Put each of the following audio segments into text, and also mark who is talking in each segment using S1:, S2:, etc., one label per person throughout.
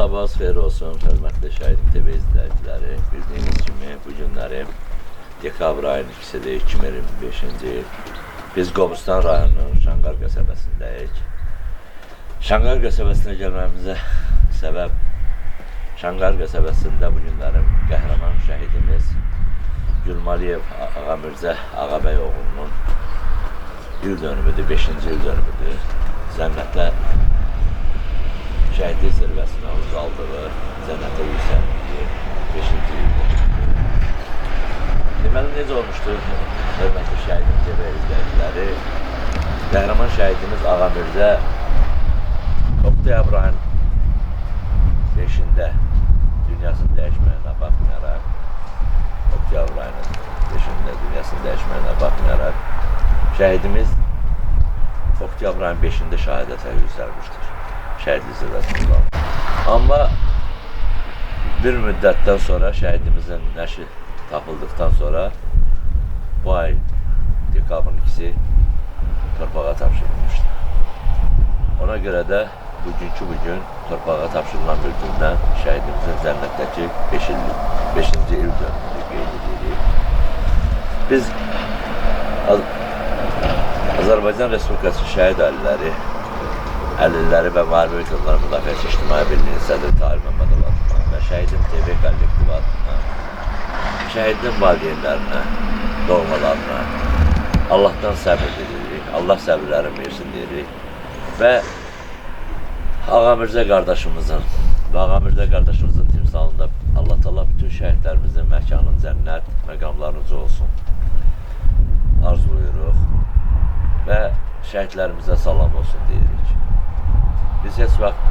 S1: Sabahınız xeyir olsun, hörmətli Şahidim TV izləyiciləri. Bildiyiniz kimi bu günləri dekabr ayının 2-sidir, 2025-ci il. Biz Qobustan rayonunun Şanqar qəsəbəsindəyik. Şanqar qəsəbəsinə gəlməyimizə səbəb Şanqar qəsəbəsində bu günlərin qəhrəman şəhidimiz Gülmaliyev Ağamirzə Ağabey oğlunun il dönümüdür, 5-ci il dönümüdür. Zənnətlə şəhidlik zirvəsinə uzaldığı, cənnətə yüksəldiyi 5-ci ildir. Deməli, necə olmuşdur, hörmətli Şahidim TV izləyiciləri? Qəhrəman şəhidimiz Ağamirzə oktyabr ayının 5-də dünyasını dəyişməyinə baxmayaraq, oktyabr ayının 5-də dünyasını dəyişməyinə baxmayaraq, şəhidimiz oktyabr ayının 5-də şəhadətə yüksəlmişdir. Şəhidlik zirvəsində. Amma bir müddətdən sonra şəhidimizin nəşi tapıldıqdan sonra bu ay dekabrın 2-si torpağa tapşırılmışdır. Ona görə də bugünkü bugün torpağa tapşırılan bir gündən şəhidimizin cənnətdəki 5-ci il dönümünü qeyd edirik. Biz Azərbaycan Respublikası şəhid ailələri, əlilləri və müharibə hüquqları müdafiəsi İctimai Birliyinin sədri Tahir Məmmədov adına və Şəhidim TV kollektivi adına şəhidin valideynlərinə, doğmalarına Allahdan səbir edirik, Allah səbirlərin versin deyirik və Ağamirzə qardaşımızın timsalında Allah Taala bütün şəhidlərimizin məkanın cənnət, məqamlarının uca olsun arzuluyuruq və şəhidlərimizə salam olsun deyirik. Biz heç vaxt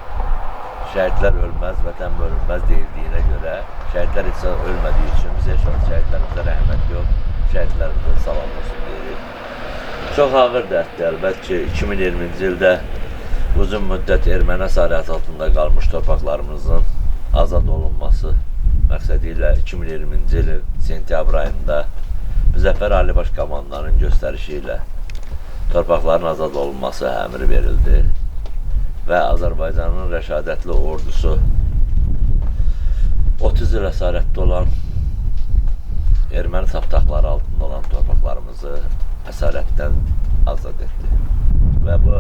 S1: şəhidlər ölməz, vətən bölünməz deyildiyinə görə, şəhidlər heç ölmədiyi üçün biz heç vaxt şəhidlərimizə rəhmət yox, şəhidlərimizə salam olsun deyirik. Çox ağır dərddir, əlbət ki, 2020-ci ildə uzun müddət erməni əsarəti altında qalmış torpaqlarımızın azad olunması məqsədi ilə 2020-ci ilin sentyabr ayında Müzəffər Alibaş komandanın göstərişi ilə torpaqların azad olunması əmri verildi və Azərbaycanın rəşadətli ordusu 30 il əsarətdə olan erməni tapdaqları altında olan torpaqlarımızı əsarətdən azad etdi. Və bu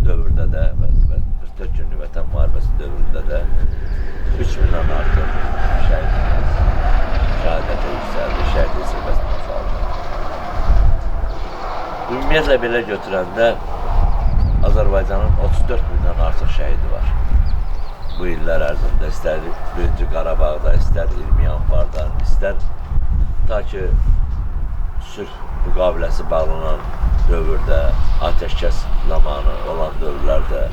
S1: dövrdə də, 44 günlük vətən müharibəsi dövründə də 3000-dən artıq şəhidimiz şəhadətə yüksəldi, şəhidlik zirvəsinə saldı. Ümumiyyətlə belə götürəndə Azərbaycanın 34.000-dən artıq şəhidi var. Bu illər ərzində istər Birinci Qarabağda, istər İlmi Yanvarda, istər ta ki sülh müqaviləsi bağlanan dövrdə, atəşkəs zamanı olan dövrlərdə,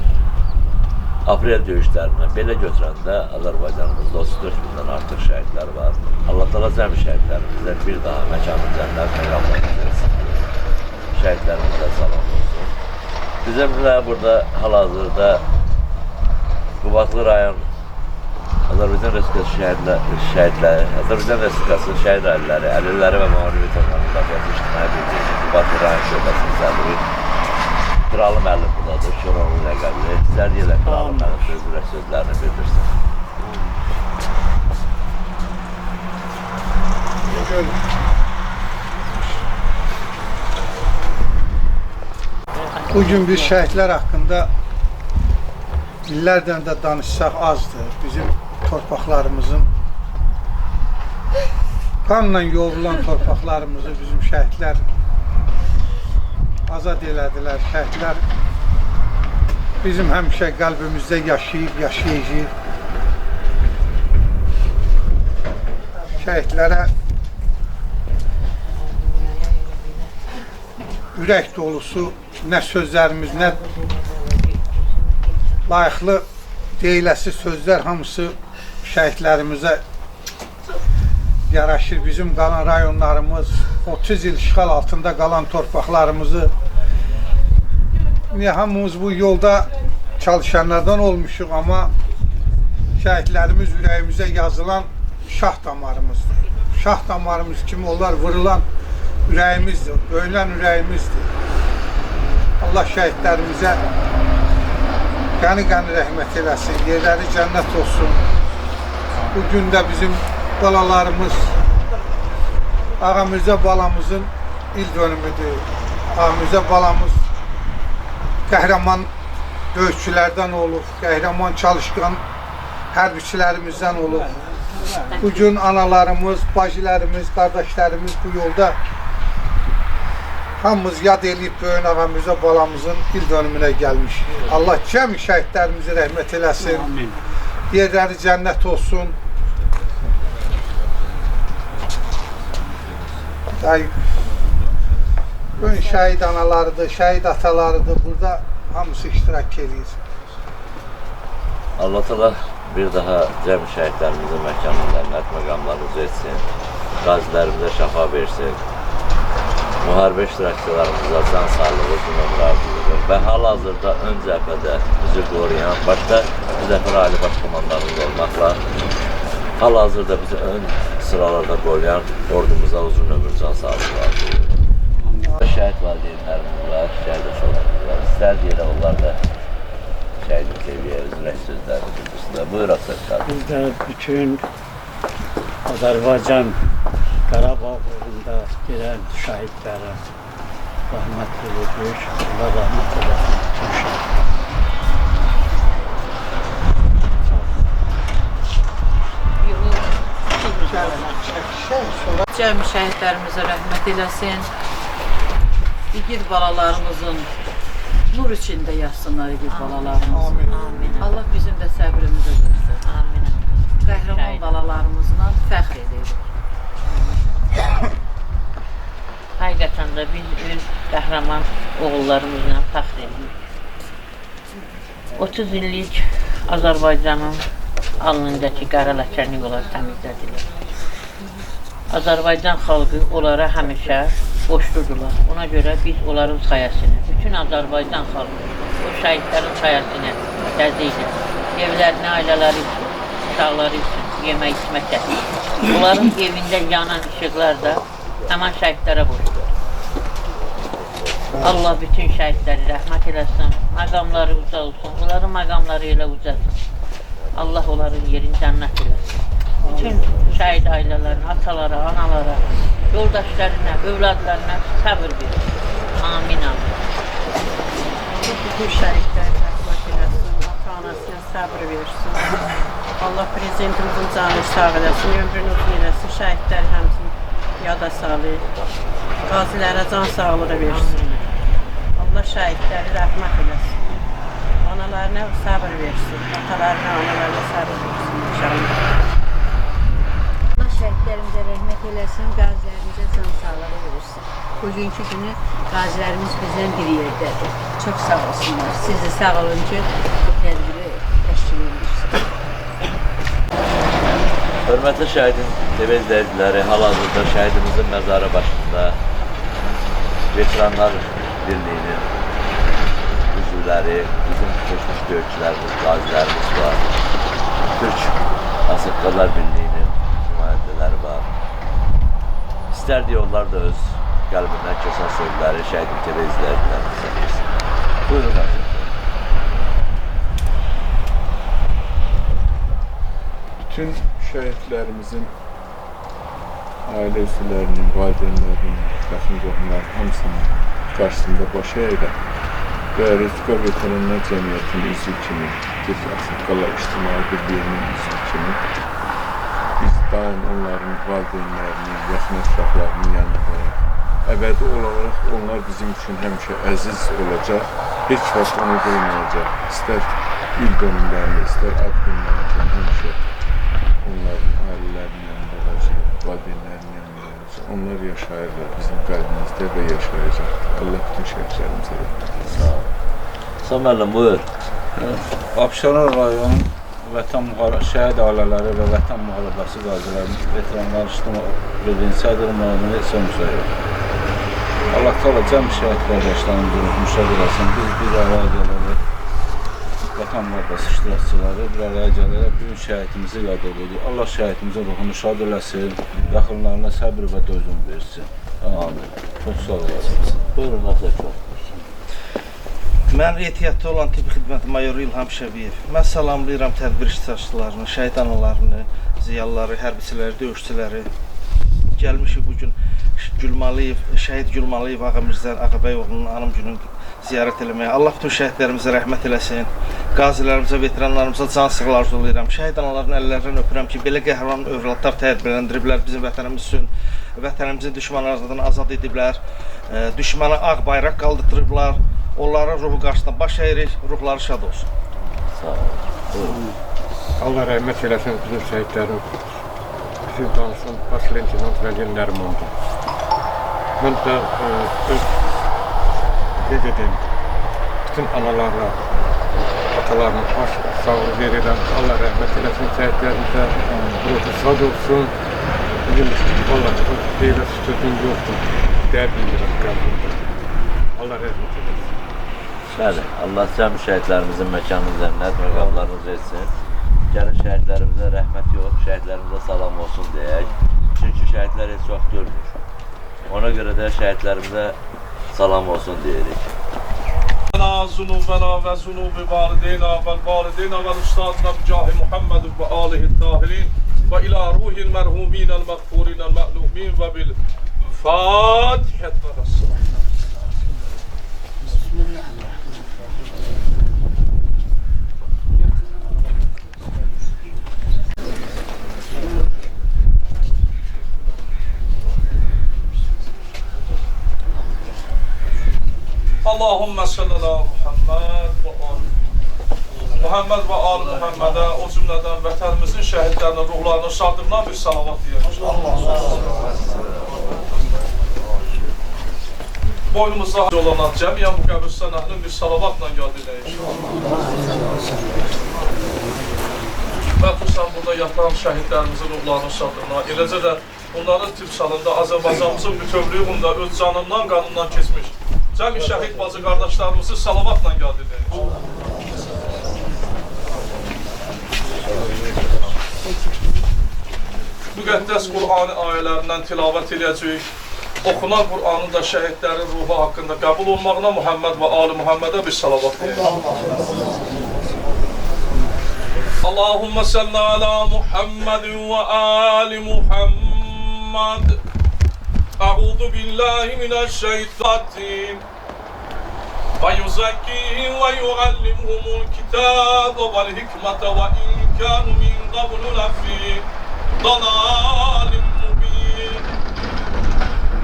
S1: aprel döyüşlərindən belə götürəndə Azərbaycanımızda 34.000-dən artıq şəhidlər var. Allah Taala cəmi şəhidlərimizə bir daha məkanın cənnət məqamlarını versin. Şəhidlərimizə salam olsun. Bizimlə burada hal-hazırda Qubadlı rayon Azərbaycan Respublikası şəhidləri, Azərbaycan Respublikası şəhid ailələri, əlilləri və müharibə hüquqları müdafiəsi İctimai Birliyinin Qubadlı rayon şöbəsinin sədri Kralı müəllim buradadır, Şoronlu ləqəbli. Sizlər ilə Kralı müəllim sözlərini bildirsin.
S2: Bugün biz şəhidlər haqqında illərdən də danışsaq azdır. Bizim torpaqlarımızın, qanla yoğrulan torpaqlarımızı bizim şəhidlər azad elədilər. Şəhidlər bizim həmişə qəlbimizdə yaşayıb, yaşayacaq. Şəhidlərə ürək dolusu nə sözlərimiz, nə layiqli deyiləsi sözlər hamısı şəhidlərimizə yaraşır. Bizim qalan rayonlarımız, 30 il işğal altında qalan torpaqlarımızı hamımız bu yolda çalışanlardan olmuşuq, amma şəhidlərimiz ürəyimizə yazılan şah damarımızdır. Şah damarımız kimi onlar vurulan ürəyimizdir, böyülən ürəyimizdir. Allah şəhidlərimizə qəni-qəni rəhmət eləsin, yerləri cənnət olsun. Bugün də bizim balalarımız, Ağa Mirzə balamızın il dönümüdür. Ağa Mirzə balamız qəhrəman döyüşçülərdən olub, qəhrəman çalışqan hərbiçilərimizdən olub. Bugün analarımız, bacılarımız, qardaşlarımız bu yolda hamımız yad eləyib böyük Ağa Mirzə balamızın il dönümünə gəlmiş. Allah cəmi şəhidlərimizi rəhmət eləsin. Yerləri cənnət olsun. Ön şəhid analarıdır, şəhid atalarıdır. Burada hamısı iştirak edir.
S1: Allah Teala bir daha cəm şəhidlərimizin məkanını cənnət məqamlarımızı etsin. Qazilərimizə şəfa versin. Müharibə iştirakçılarımıza can sağlığı, uzun ömür arzulayır. Və hal-hazırda ön cəbhədə bizi qoruyan, başda Müzəffər Ali Baş Komandanımız olmaqla hal-hazırda bizi ön sıralarda qoruyan ordumuza uzun ömür, can sağlığı arzulayır. Şəhid valideynlərimiz var, şəhid uşaqlarımız var. İstər yerə onlar da şəhidin seviyə üzrək sözlərini bildirsinlər. Buyur Aslan.
S3: Biz də bütün Azərbaycan Qarabağ uğrunda girən şəhidlərə rəhmət edirik. Allah rəhmət eləsin bütün şəhidlərə.
S4: Cəmi şəhidlərimizə rəhmət eləsin. İgid balalarımızın nur içində yatsınlar igid balalarımız.
S2: Amin.
S4: Allah bizim də səbrimizi versin. Amin. Qəhrəman balalarımızla fəxr edirik.
S5: Həqiqətən də biz öz qəhrəman oğullarımızla fəxr edirik. 30 illik Azərbaycanın alnındakı qara ləkəni olar təmizlədilər. Azərbaycan xalqı onlara həmişə boşdurdular. Ona görə biz onların sayəsini, bütün Azərbaycan xalqı o şəhidlərin sayəsini təzyiq evlərini, ailələri üçün, uşaqları üçün yemək, içmək gətirir. Onların evində yanan işıqlar da həman şəhidlərə boşdur. Allah bütün şəhidləri rəhmət eləsin, məqamları uca olsun, onların məqamları elə ucadır. Allah onların yerini cənnət eləsin. Bütün şəhid ailələrinə, atalara, analara, yoldaşlarına, övladlarına səbir verir. Amin, amin.
S6: Bütün şəhidlərə rəhmət eləsin, ata-anasına səbir versin. Allah prezidentimizin canını sağ eləsin, ömrünü uzun eləsin, şəhidlər həmsin yada salır, qazilərə can sağlığı versin. Allah şəhidləri rəhmət eləsin, analarına səbir versin, atalarına, analarına səbir versin inşallah.
S7: Allah şəhidlərimizə rəhmət eləsin, qazilərimizə can sağlığı versin. Bugünkü günü qazilərimiz bizdən bir yerdədir. Çox sağ olsunlar. Siz də sağ olun ki, bu tədbiri təşkil edirsiniz.
S1: Hörmətli şəhidin TV izləyiciləri, hal-hazırda şəhidimizin məzarı başında Veteranlar Birliyinin üzvləri, bizim keçmiş döyüşçülərimiz, qazilərimiz var. Türk Asıqqalar Birliyinin nümayəndələri var. İstərdik onlar da öz qəlbindən keçən sözləri şəhidin TV izləyicilərimizə versin. Buyurun əzizlər.
S8: Bütün şəhidlərimizin ailə üzvlərinin, valideynlərinin, yaxın qohumların hamısının qarşısında baş əyirəm və Refika Veteranlar Cəmiyyətinin üzvü kimi, Türk Asıqqalar İctimai Birliyinin üzvü kimi biz daim onların valideynlərinin, yaxın ətraflarının yanındayıq. Əbədi olaraq onlar bizim üçün həmişə əziz olacaq, heç vaxt unudulmayacaq. İstər il dönümlərində, istər ad günlərində həmişə onların ailələrinin yanında olacaq, valideynlərin yanında olacaq. Onlar yaşayırlar bizim qəlbimizdə və yaşayacaqdır. Allah bütün şəhidlərimizə rəhmət.
S1: Sağ ol. Səmələm, buyur.
S9: Abşeron rayonu şəhid ailələri və Vətən Müharibəsi qazilərinin Veteranlar İctimai Birliyinin sədri müavini Sömüşəyev. Allah təala cəm şəhid qardaşlarımızı müşahid eləsin. Biz bir araya gələrək Vətən Müharibəsi iştirakçıları bir araya gələrək bugün şəhidimizi yad edirik. Allah şəhidimizin ruhunu şad eləsin, yaxınlarına səbr və dözüm versin. Amin. Çox sağ olasınız.
S1: Buyurun, Əsəf.
S10: Mən ehtiyatda olan tibbi xidməti mayoru İlham Şəbiyev. Mən salamlayıram tədbir iştirakçılarını, şəhid analarını, ziyalıları, hərbiçiləri, döyüşçüləri. Gəlmişik bugün şəhid Gülmaliyev Ağa Mirzə Ağabey oğlunun anım gününü ziyarət eləməyə. Allah bütün şəhidlərimizə rəhmət eləsin. Qazilərimizə, veteranlarımıza can sağlığı arzulayıram. Şəhid anaların əllərindən öpürəm ki, belə qəhrəman övladlar tərbiyələndiriblər bizim vətənimiz üçün. Vətənimizin düşmanlarından azad ediblər. Düşmana ağ bayraq qaldırıblar. Onların ruhu qarşısında baş əyirik, ruhları şad olsun.
S1: Sağ olun.
S8: Allah rəhmət eləsin bizim şəhidlərin. Bizim tanışım baş leytenant Vəliyev Nərimandır. Mən də bütün analarla, atalarına baş sağlığı verirəm. Allah rəhmət eləsin şəhidlərimizə, ruhu şad olsun. Bizim vallahi deyilən sözüm yoxdur. Dərd bildirəm qəlbimdə. Allah rəhmət eləsin.
S1: Bəli, Allah cəmi şəhidlərimizin məkanını cənnət məqamlarınızı etsin. Gəlin şəhidlərimizə rəhmət yox, şəhidlərimizə salam olsun deyək. Çünki şəhidlər heç vaxt ölmür. Ona görə də şəhidlərimizə salam olsun deyirik.
S11: Zunubana və zunubi valideyna və valideyna və ustadına bicahi Muhammed və alihi tahirin və ilə ruhil mərhumin el-məğfurin el-mə'lumin və bil Fatihət və Rəsulullah. Allahümme salli ala Muhammed ve al Muhammed'e o cümleden vətənimizin şəhidlərinin ruhlarının şadlığına bir salavat deyək. Boynumuzda olanan cəmiyyən bu qəbiristən əhlinin bir salavatla yad edək. Və xüsusən burada yatan şəhidlərimizin ruhlarının şadlığına, eləcə də onların timsalında Azərbaycanımızın bütövlüyündə öz canından, qanından keçmiş cəmi şəhid bacı qardaşlarımızı salavatla yad edək. Müqəddəs Qur'an ayələrindən tilavət edəcəyik. Oxunan Qur'anın da şəhidlərin ruhu haqqında qəbul olmağına Muhammed və Ali Muhammedə bir salavat deyək. Allahümme salli ala Muhammedin və Ali Muhammed. Əuzu billahi minəşşeytanirracim. Və yuzakkihim və yuallimhumul kitaba vel hikmete və in kanu min qablu lafî dalalin mubîn.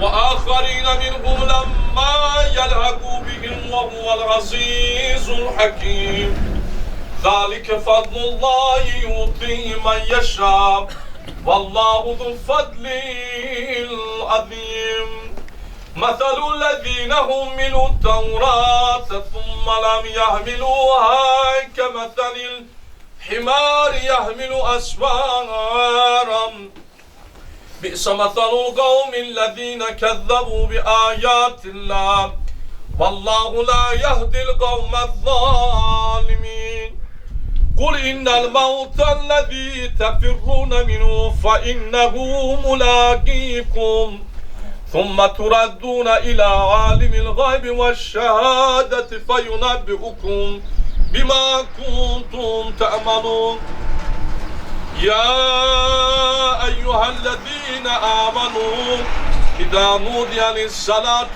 S11: وآخرين منهم لما يلحقوا بهم وهو العزيز الحكيم ذلك فضل الله يؤتيه من يشاء والله ذو الفضل العظيم مثل الذين حملوا التوراة ثم لم يحملوها كمثل الحمار يحمل أسفارا بئس مثل القوم الذين كذبوا بآيات الله والله لا يهدي القوم الظالمين قل إن الموت الذي تفرون منه فإنه ملاقيكم ثم تردون إلى عالم الغيب والشهادة فينبئكم بما كنتم تعملون يا أيها الذين آمنوا إذا نودي للصلاة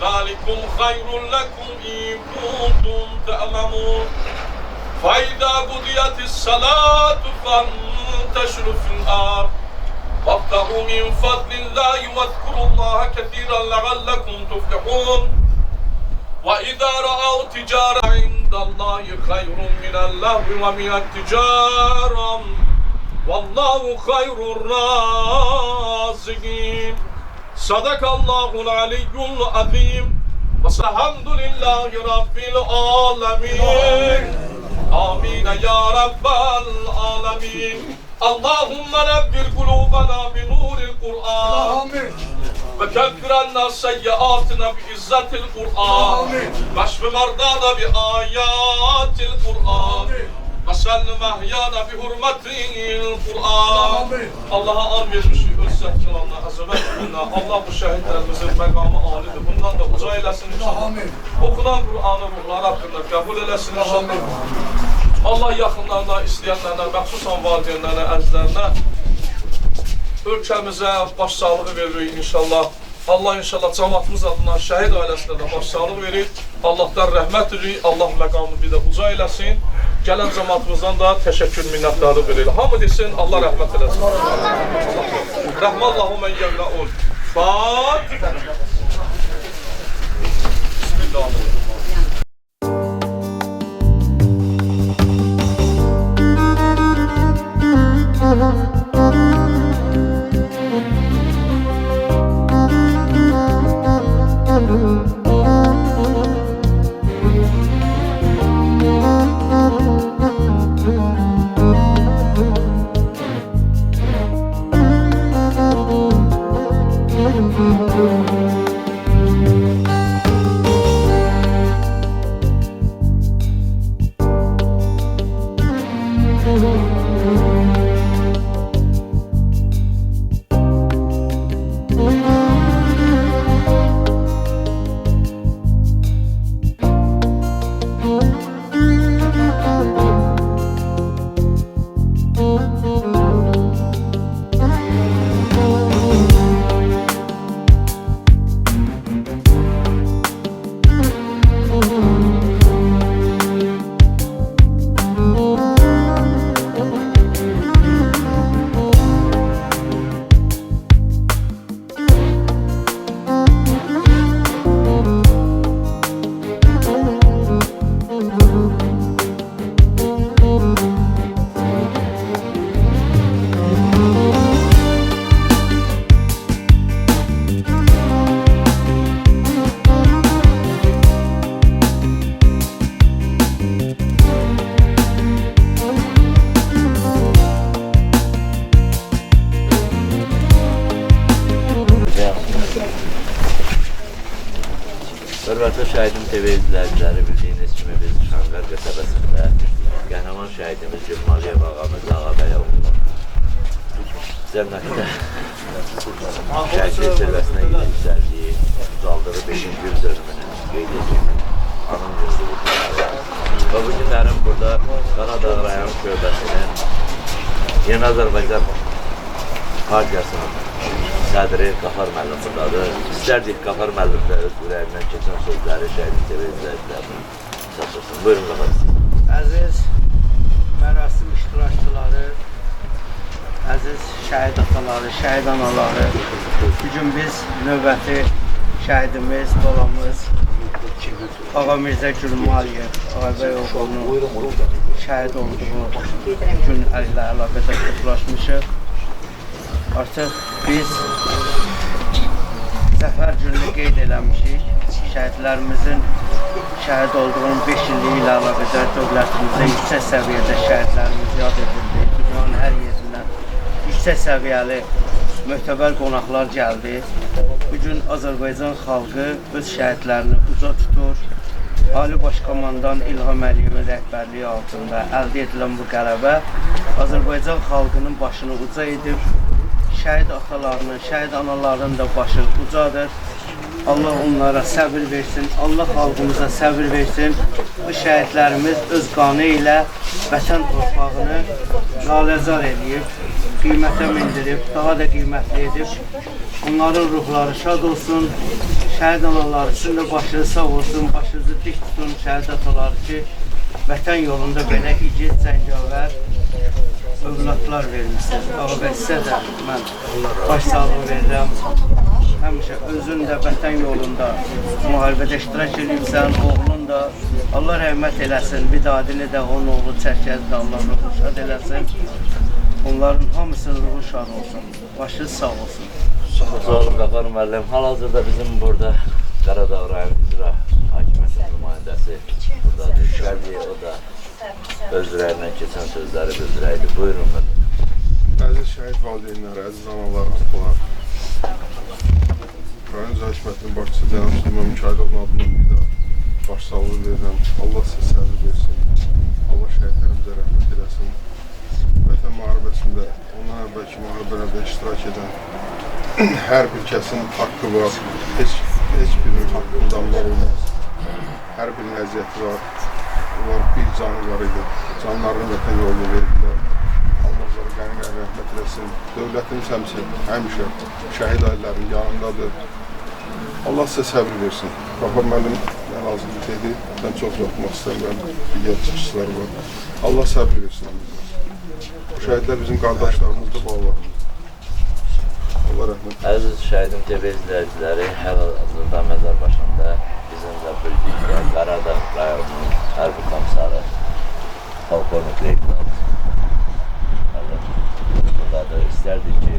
S11: ذلكم خير لكم إن كنتم تعلمون فإذا قضيت الصلاة فانتشروا في الأرض وابتغوا من فضل الله واذكروا الله كثيرا لعلكم تفلحون وإذا رأوا تجارة عند الله خير من اللهو ومن التجارة والله خير الرازقين صدق الله العلي العظيم والحمد لله رب العالمين آمين يا رب العالمين اللهم نبر قلوبنا بنور القرآن وكفر عنا سيئاتنا بعزة القرآن واشف مرضانا بآيات القرآن وسلم محيانا بحرمة القرآن Allah'a an vermiş, öz zəhkiranına, əzəmət gününə, Allah bu şəhidlərimizin məqamı alidir. Bundan da uca eləsin inşallah. Okunan Qur'anı ruhlar haqqında qəbul eləsin inşallah. Allah yaxınlarına, istəyənlərine, məxsusan valideynlərine, əzizlərinə, ölkəmizə baş sağlığı veririk inşallah. Allah inşallah cəmaatımız adından şəhid ailəsinə də baş sağlığı verir. Allahdan rəhmət edirik. Allah məqamını bir də uca eləsin. Gələn cəmaatımızdan da təşəkkür minnətdarlıq veririk. Hamı desin, Allah rəhmət eləsin. Rəhməllahu mən yəqrəun. Fatihə. Bismillahirrahmanirrahim.
S1: Hörmətli şəhidim TV izləyiciləri, bildiyiniz kimi biz Şanqar qəsəbəsində qəhrəman şəhidimiz Cümaliyev ağamız Ağabey oğlu cənnətdə şəhidlik zirvəsinə yetişdirdiyi, uzaldığı 5-ci il dönümünü qeyd edildi. Anın günlüğü. Və bu günlərin burada Qaradağ rayon şöbəsinin Yeni Azərbaycan Partiyasının sədri Qafar müəllim buradadır. İstərdik Qafar müəllim də öz ürəyindən keçən sözləri şəhidlik TV izləyicilərinə çatdırsın. Buyurun Qafar.
S3: Əziz mərasim iştirakçıları, əziz şəhid ataları, şəhid anaları, bugün biz növbəti şəhidimiz, balamız Ağa Mirzə Gülmaliyev, Ağabey oğlunun şəhid olduğu gün ilə əlaqədar toplaşmışıq. Artıq biz zəfər gününü qeyd eləmişik. Şəhidlərimizin şəhid olduğunun 5 illiyi ilə əlaqədar dövlətimizdə yüksək səviyyədə şəhidlərimiz yad edildi. Dünyanın hər yerindən yüksək səviyyəli möhtəbər qonaqlar gəldi. Bugün Azərbaycan xalqı öz şəhidlərini uca tutur. Ali Başkomandan İlham Əliyevin rəhbərliyi altında əldə edilən bu qələbə Azərbaycan xalqının başını uca edib. Şəhid atalarının, şəhid analarının da başı ucadır. Allah onlara səbir versin, Allah xalqımıza səbir versin. Bu şəhidlərimiz öz qanı ilə vətən torpağını laləzar edib, qiymətə mindirib, daha da qiymətli edib. Onların ruhları şad olsun, şəhid anaları sizin də başınız sağ olsun, başınızı dik tutun şəhid ataları ki, vətən yolunda belə igid, cəngavər övladlar vermişsiniz. Ağabey sizə də mən baş sağlığı verirəm. Həmişə özün də vətən yolunda müharibədə iştirak edibsən, oğlun da Allah rəhmət eləsin, Vidadini də, onun oğlu Çərkəzi də Allah ruhu şad eləsin. Onların hamısının ruhu şad olsun, başınız sağ olsun.
S1: Sağ olun Qafar müəllim. Hal-hazırda bizim burada Qaradağ rayon icra hakimiyyətinin nümayəndəsi buradadır. Şərliyə o da öz ürəyindən keçən sözləri bildirəydi. Buyurun mən.
S8: Əziz şəhid valideynləri, əziz analar, atalar. Rayon icra hakimiyyətinin başçısı Cənab Süleyman Mikayilovun adından bir daha başsağlığı verirəm. Allah sizə səbir versin. Allah şəhidlərimizə rəhmət eləsin. Vətən müharibəsində, ondan əvvəlki müharibələrdə iştirak edən hər bir kəsin haqqı var. Heç birinin haqqından olmaz. Hər birinin əziyyəti var. Onlar bir canı var idi. Canlarını vətən yolunu verdilər. Allah onlara qəni-qəni rəhmət eləsin. Dövlətimiz həmişə şəhid ailələrinin yanındadır. Allah sizə səbir versin. Qafar müəllim nə lazımdır dedi. Mən çox yoxmaq istəmirəm. Digər çıxışlar var. Allah səbir versin. Bu şəhidlər bizim qardaşlarımızdır, balalarımızdır. Allah rəhmət eləsin.
S1: Əziz şəhidim TV izləyiciləri, hal-hazırda məzar başında bizim də bildikdə Qaradağ rayonunun hərbi komissarı Polkovnik Leytenant buradadır. İstərdik ki,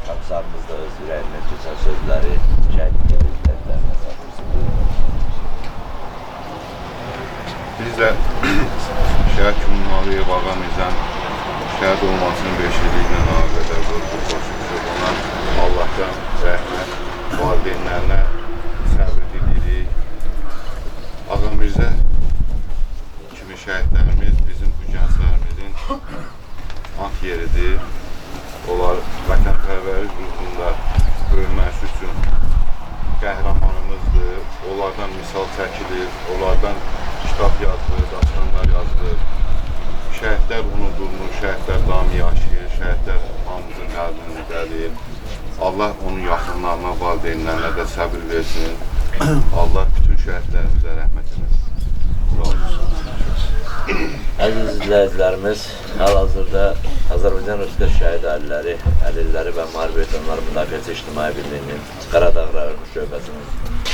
S1: komissarımız da öz ürəyindən keçən sözləri şəhidin TV izləyicilərinə satmışsın.
S8: Biz də Şəhid Cumhuriyyə Bağamizdən şəhid olmasının 5 illiklə əlaqədar qorxub başlayıb ona Allahdan rəhmət, valideynlərinə səbir dilirik. Ağamirzə kimi şəhidlərimiz bizim bu gənclərimizin ant yeridir. Onlar vətənpərvərlik ruhunda ölməsi üçün qəhrəmanımızdır. Onlardan misal çəkilir, onlardan kitab yazılır, dastanlar yazılır. Şəhidlər unudulmur, şəhidlər daimi yaşayır, şəhidlər hamımızın qəlbindədir. Allah onun yaxınlarına, valideynlərine də səbir versin. Allah bütün şəhidlərimizə rəhmət eləsin.
S1: Əziz izləyicilərimiz, hal-hazırda Azərbaycan Respublikası Şəhid Ailələri, Əlilləri və Müharibə Veteranları Müdafiəsi İctimai Birliyinin Qaradağ rayonu şöbəsinin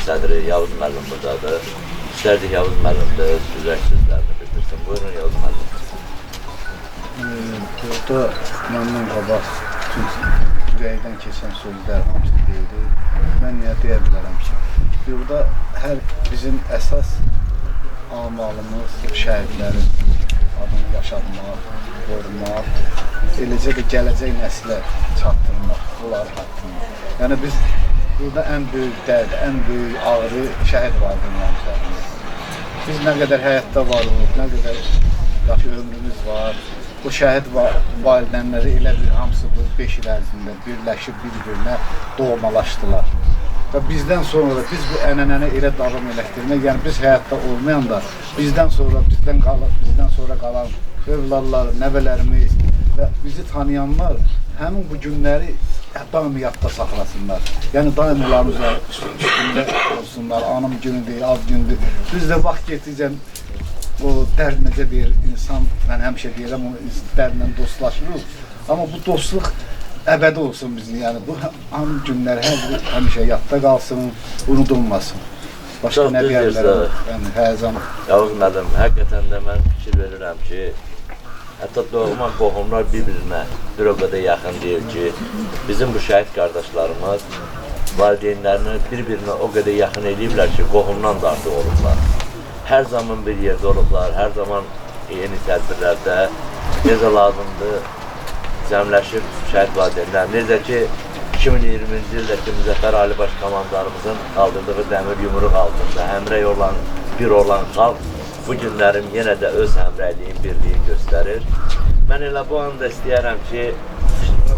S1: sədri Yavuz müəllim buradadır. İstərdik Yavuz müəllim də öz güzəş sözlərini bildirsin. Buyurun Yavuz müəllim.
S12: Burada məndən qabaq bütün ürəkdən keçən sözlər hamısı deyildi. Mən niyə deyə bilərəm ki, burada hər bizim əsas amalımız şəhidlərin adını yaşatmaq, qorumaq, eləcə də gələcək nəslə çatdırmaq, onları haqqında. Yəni biz burada ən böyük dərd, ən böyük ağrı şəhid valideynlərimizdir. Biz nə qədər həyatda varıq, nə qədər yaxşı ömrümüz var. Bu şəhid valideynləri elə bir hamısı bu 5 il ərzində birləşib bir-birinə doğmalaşdılar. Və bizdən sonra biz bu ənənəni elə davam elətdirmək, yəni biz həyatda olmayan da bizdən sonra qalan övladlar, nəvələrimiz və bizi tanıyanlar həmin bu günləri daim yadda saxlasınlar. Yəni daim onlarımızla üstündə olsunlar, anım günüdür, az gündür. Biz də vaxt getdikcə o dərd necə deyir, insan, mən həmişə deyirəm, o dərdlə dostlaşırıq. Amma bu dostluq əbədi olsun bizim, yəni bu anım günlər həmişə yadda qalsın, unudulmasın. Başqa nə deyərlər, yəni həyəcan.
S1: Yavuz müəllim, həqiqətən də mən fikir verirəm ki, hətta doğma qohumlar bir-birinə bir o qədər yaxın deyil ki, bizim bu şəhid qardaşlarımız valideynlərini bir-birinə o qədər yaxın eləyiblər ki, qohumdan da artıq olublar. Hər zaman bir yerdə olublar, hər zaman yeni tədbirlərdə necə lazımdır cəmləşib şəhid valideynlər. Necə ki, 2020-ci ildəki Müzəffər Ali Baş komandarımızın qaldırdığı dəmir yumruq altında həmrəy olan, bir olan xalq bu günlərim yenə də öz həmrəyliyin, birliyin göstərir. Mən elə bu anda istəyərəm ki,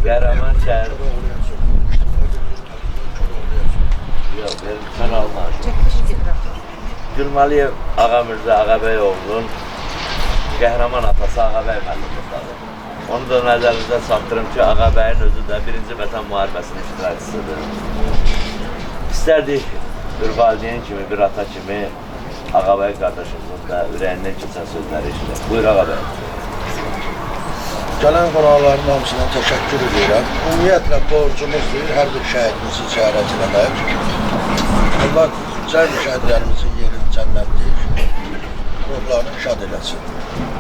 S1: Qəhrəman şəhər... Yox, verim, sən alma. Gülməliyev Ağamirzə Ağabəyoğlu'nun qəhrəman atası Ağabəy müəllimimizdir. Onu da nəzərinizdə çatdırım ki, Ağabəyin özü də 1-ci Vətən müharibəsinin iştirakçısıdır. İstərdik bir valideyn kimi, bir ata kimi Ağabey qardaşımızın da ürəyindən keçən sözləri işləyək. Buyur Ağabey.
S13: Gələn qonaqların hamısına təşəkkür edirəm. Ümumiyyətlə borcumuzdur hər bir şəhidimizi ziyarət eləmək. Allah cəmi şəhidlərimizin yeri cənnətdir. Ruhlarını şad eləsin.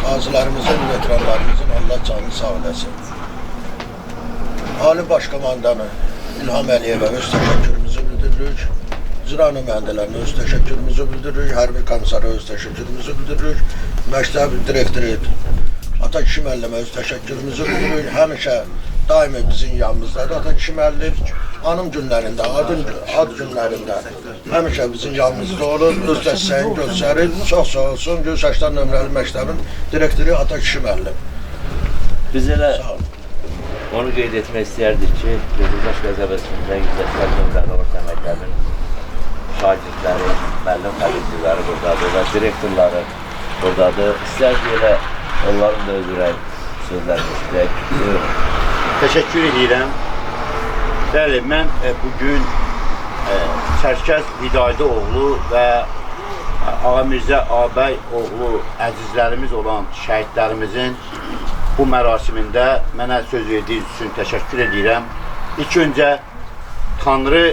S13: Qazilərimizin, veteranlarımızın Allah canını sağ eləsin. Ali Baş Komandanı İlham Əliyevə öz təşəkkürümüzü bildiririk. İcra nümayəndələrinə öz təşəkkürümüzü bildiririk. Hərbi komissara öz təşəkkürümüzü bildiririk. Məktəb direktoru Ata Kişi müəllimə öz təşəkkürümüzü bildiririk. Həmişə daimi bizim yanımızdadır. Ata Kişi müəllim anım günlərində, ad günlərində həmişə bizim yanımızda olur. Öz dəstəyini göstərir. Çox sağ olsun. Gülşaşlar nömrəli məktəbin direktoru Ata Kişi müəllim.
S1: Biz elə onu qeyd etmək istəyərdik ki, Qızılbaş qəzəbəsində yüzləşlər nömrəli orta məktəbin şagirdləri, müəllim xəlifçiləri buradadır və direktorları buradadır. İstər ki, elə onların da öz ürək sözlərini istəyək. Buyurun.
S14: Təşəkkür edirəm. Bəli, mən bugün Çərkəz Hidayəti oğlu və Ağa Mirzə Ağabey oğlu əzizlərimiz olan şəhidlərimizin bu mərasimində mənə söz verdiyiniz üçün təşəkkür edirəm. İlk öncə Tanrı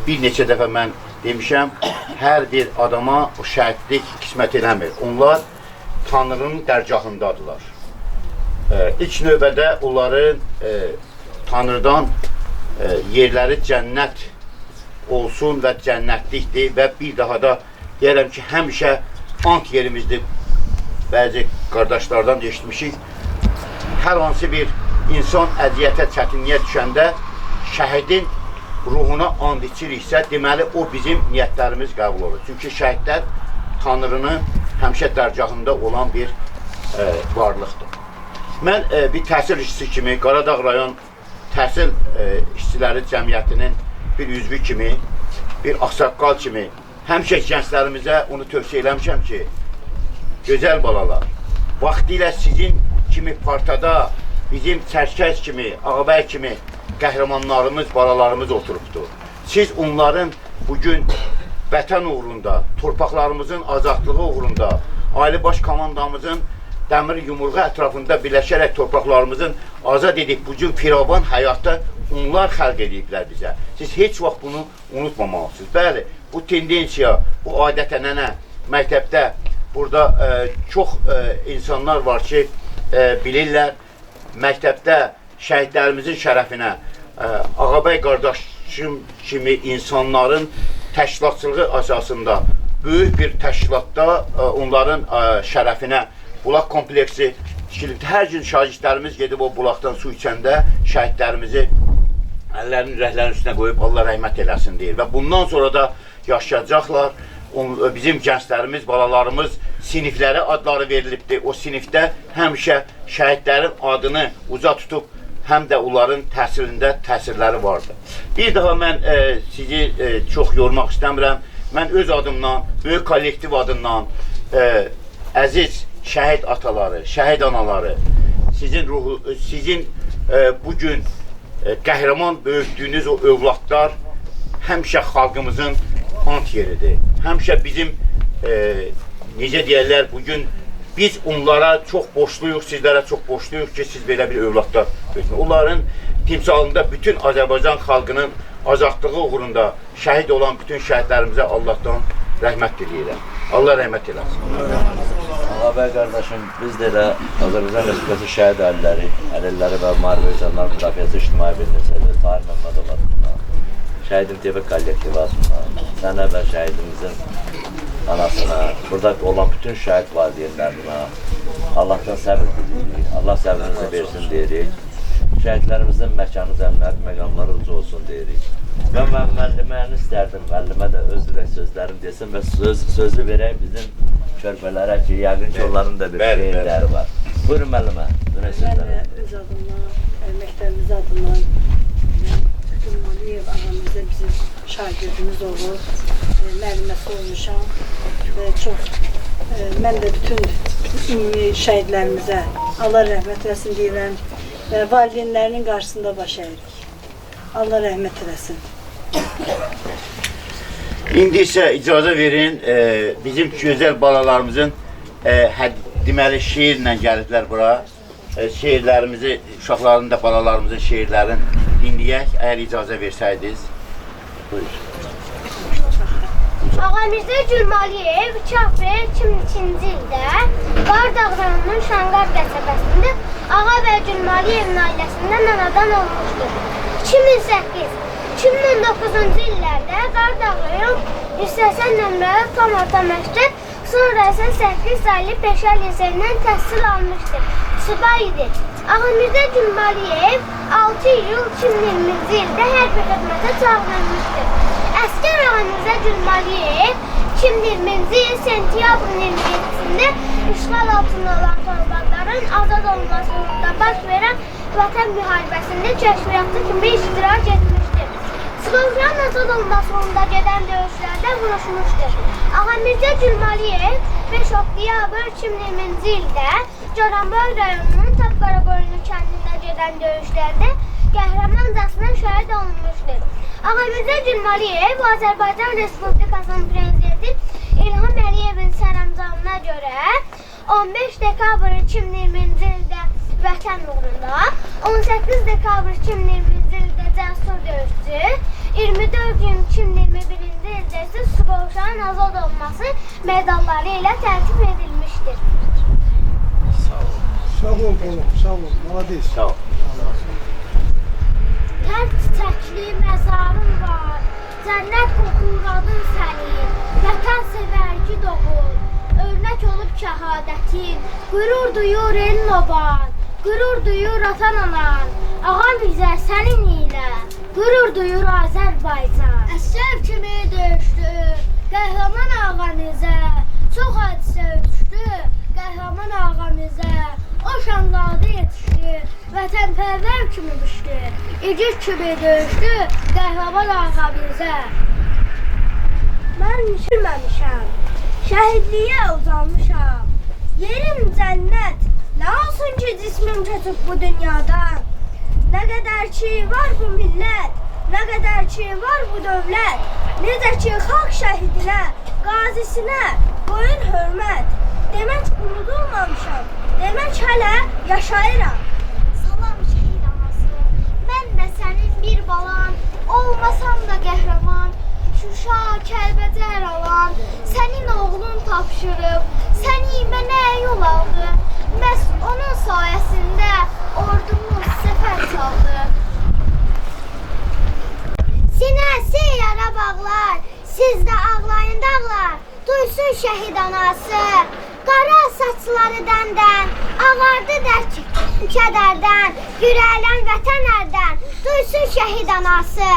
S14: bir neçə dəfə mən demişəm, hər bir adama o şəhidlik qismət eləmir. Onlar Tanrının dərgahındadılar. İlk növbədə onların Tanrıdan yerləri cənnət olsun və cənnətlikdir və bir daha da deyərəm ki, həmişə ant yerimizdir. Bəzi qardaşlardan eşitmişik. Hər hansı bir insan əziyyətə, çətinliyə düşəndə şəhidin ruhuna and içiriksə, deməli o bizim niyyətlərimiz qəbul olur. Çünki şəhidlər Tanrının həmişə dərgahında olan bir varlıqdır. Mən bir təhsil işçisi kimi, Qaradağ rayon təhsil işçiləri cəmiyyətinin bir üzvü kimi, bir ağsaqqal kimi həmişə gənclərimizə onu tövsiyə eləmişəm ki, gözəl balalar, vaxtilə sizin kimi partada, bizim Çərkəz kimi, Ağabey kimi qəhrəmanlarımız, balalarımız oturubdur. Siz onların bugün vətən uğrunda, torpaqlarımızın azadlığı uğrunda, Ali Baş Komandamızın dəmir yumruğu ətrafında birləşərək torpaqlarımızın azad edib bugün firavan həyatda onlar xəlq ediblər bizə. Siz heç vaxt bunu unutmamalısınız. Bəli, bu tendensiya, bu adət-ənənə məktəbdə burada çox insanlar var ki, bilirlər, məktəbdə şəhidlərimizin şərəfinə Ağabey qardaşım kimi insanların təşkilatçılığı əsasında böyük bir təşkilatda onların şərəfinə bulaq kompleksi tikilibdir. Hər gün şagirdlərimiz gedib o bulaqdan su içəndə şəhidlərimizi əllərinin, ürəklərinin üstünə qoyub Allah rəhmət eləsin deyir. Və bundan sonra da yaşayacaqlar. Bizim gənclərimiz, balalarımız siniflərə adları verilibdir. O sinifdə həmişə şəhidlərin adını uca tutub, həm də onların təsirində təsirləri vardır. Bir daha mən sizi çox yormaq istəmirəm. Mən öz adımdan, böyük kollektiv adından əziz şəhid ataları, şəhid anaları, sizin bugün qəhrəman böyütdüyünüz o övladlar həmişə xalqımızın ant yeridir. Həmişə bizim, necə deyərlər, bugün biz onlara çox borçluyuq, sizlərə çox borçluyuq ki, siz belə bir övladlar böyütmür. Onların timsalında bütün Azərbaycan xalqının azadlığı uğrunda şəhid olan bütün şəhidlərimizə Allahdan rəhmət diləyirəm. Allah rəhmət eləsin.
S1: Ağabey qardaşım, biz də elə Azərbaycan Respublikası şəhid əlilləri və müharibə veteranları müdafiəsi ictimai birliyi Tahir Məmmədov adına, şəhidim TV kollektivi adına, sənə və şəhidimizin anasına, burada olan bütün şəhid valideynlərinə Allahdan səbir dilirik, Allah səbrinizi versin deyirik. Şəhidlərimizin məkanı cənnət, məqamları ucu olsun deyirik. Və mən müəlliməni istərdim, müəllimə də öz ürək sözlərim desin və sözü verək bizim körbələrə ki, yəqin ki, onların da bir şehirləri var. Buyurun müəllimə, ürək sözləri.
S15: Mən öz adımdan, məktəbimiz adından, Cümaliyev ağamızda bizim şagirdimiz olur, müəlliməsi olmuşam və çox, mən də bütün şəhidlərimizə Allah rəhmət eləsin deyirəm və valideynlərinin qarşısında baş əyirik. Allah rəhmət eləsin.
S14: İndi isə icazə verin, bizim gözəl balalarımızın deməli şeirlə gəliblər bura. Şeirlərimizi, uşaqların da balalarımızın şeirlərini dinləyək, əgər icazə versəydiniz. Buyur.
S16: Ağa Mirzə Gülmaliyev 2002-ci ildə Qaradağ rayonunun Şanqar qəsəbəsində Ağabey Gülmaliyevin ailəsindən anadan olmuşdur. 2008-2019-cu illərdə Qaradağ rayon 180 nömrəli tam orta məktəb, sonra isə 8 saylı peşə liseyindən təhsil almışdır. Subay idi. Ağa Mirzə Gülmaliyev 6 iyul 2020-ci ildə hərbi xidmətə çağırılmışdır. Əskər Ağa Mirzə Gülmaliyev 2020-ci il sentyabrın 27-sində işğal altında olan torpaqların azad olunmasında baş verən Vətən müharibəsində kəşfiyyatçı kimi iştirak etmişdir. Slovyan azad olması uğrunda gedən döyüşlərdə vuruşmuşdur. Ağa Mirzə Gülməliyev 5 oktyabr 2020-ci ildə Caranboy rayonunun Tapqaraboynu kəndində gedən döyüşlərdə qəhrəmancasına şəhid olunmuşdur. Ağa Mirzə Gülməliyev Azərbaycan Respublikasının prezidenti İlham Əliyevin sərəncamına görə 15 dekabr 2020-ci ildə Vətən uğrunda, 18 dekabr 2020-ci ildə Cəsur döyüşçü, 24 gün 2021-ci ildə isə Suqovuşanın azad olması medalları ilə tərtib edilmişdir.
S2: Sağ ol oğlum, sağ ol. Malades.
S1: Sağ ol.
S16: Hər çiçəkli məzarın var, cənnət qoxur adın sənin, vətən sevərki doğur, örnək olub şəhadətin, qürur duyur elin oban, qürur duyur atan-anan, Ağa Mirzə sənin ilə, qürur duyur Azərbaycan. Əsgər kimi döyüşdü, qəhrəman Ağa Mirzə, çox hadisə ötüşdü, qəhrəman Ağa Mirzə, o şanlarda yetişdi, vətənpərvər kimi düşdü, igid kimi döyüşdü, qəhrəman Ağa Mirzə. Mən düşürməmişəm, şəhidliyə uzanmışam, yerim cənnət, nə olsun ki cismim kötüb bu dünyadan. Nə qədər ki var bu millət, nə qədər ki var bu dövlət, necə ki xalq şəhidinə, qazisinə qoyun hörmət. Demək unudulmamışam, demək hələ yaşayıram. Salam şəhid anası, mən də sənin bir balan, olmasam da qəhrəman, Şuşa, Kəlbəcər alan, sənin oğlun tapşırıb, səni mənə yol aldı. Məhz onun sayəsində ordumuz səfər çaldı. Sinəsi yara bağlar, siz də ağlayın dağlar, duysun şəhid anası. Qara saçları dəndən, ağardı dərk kədərdən, yürəylən vətən ərdən, duysun şəhid anası.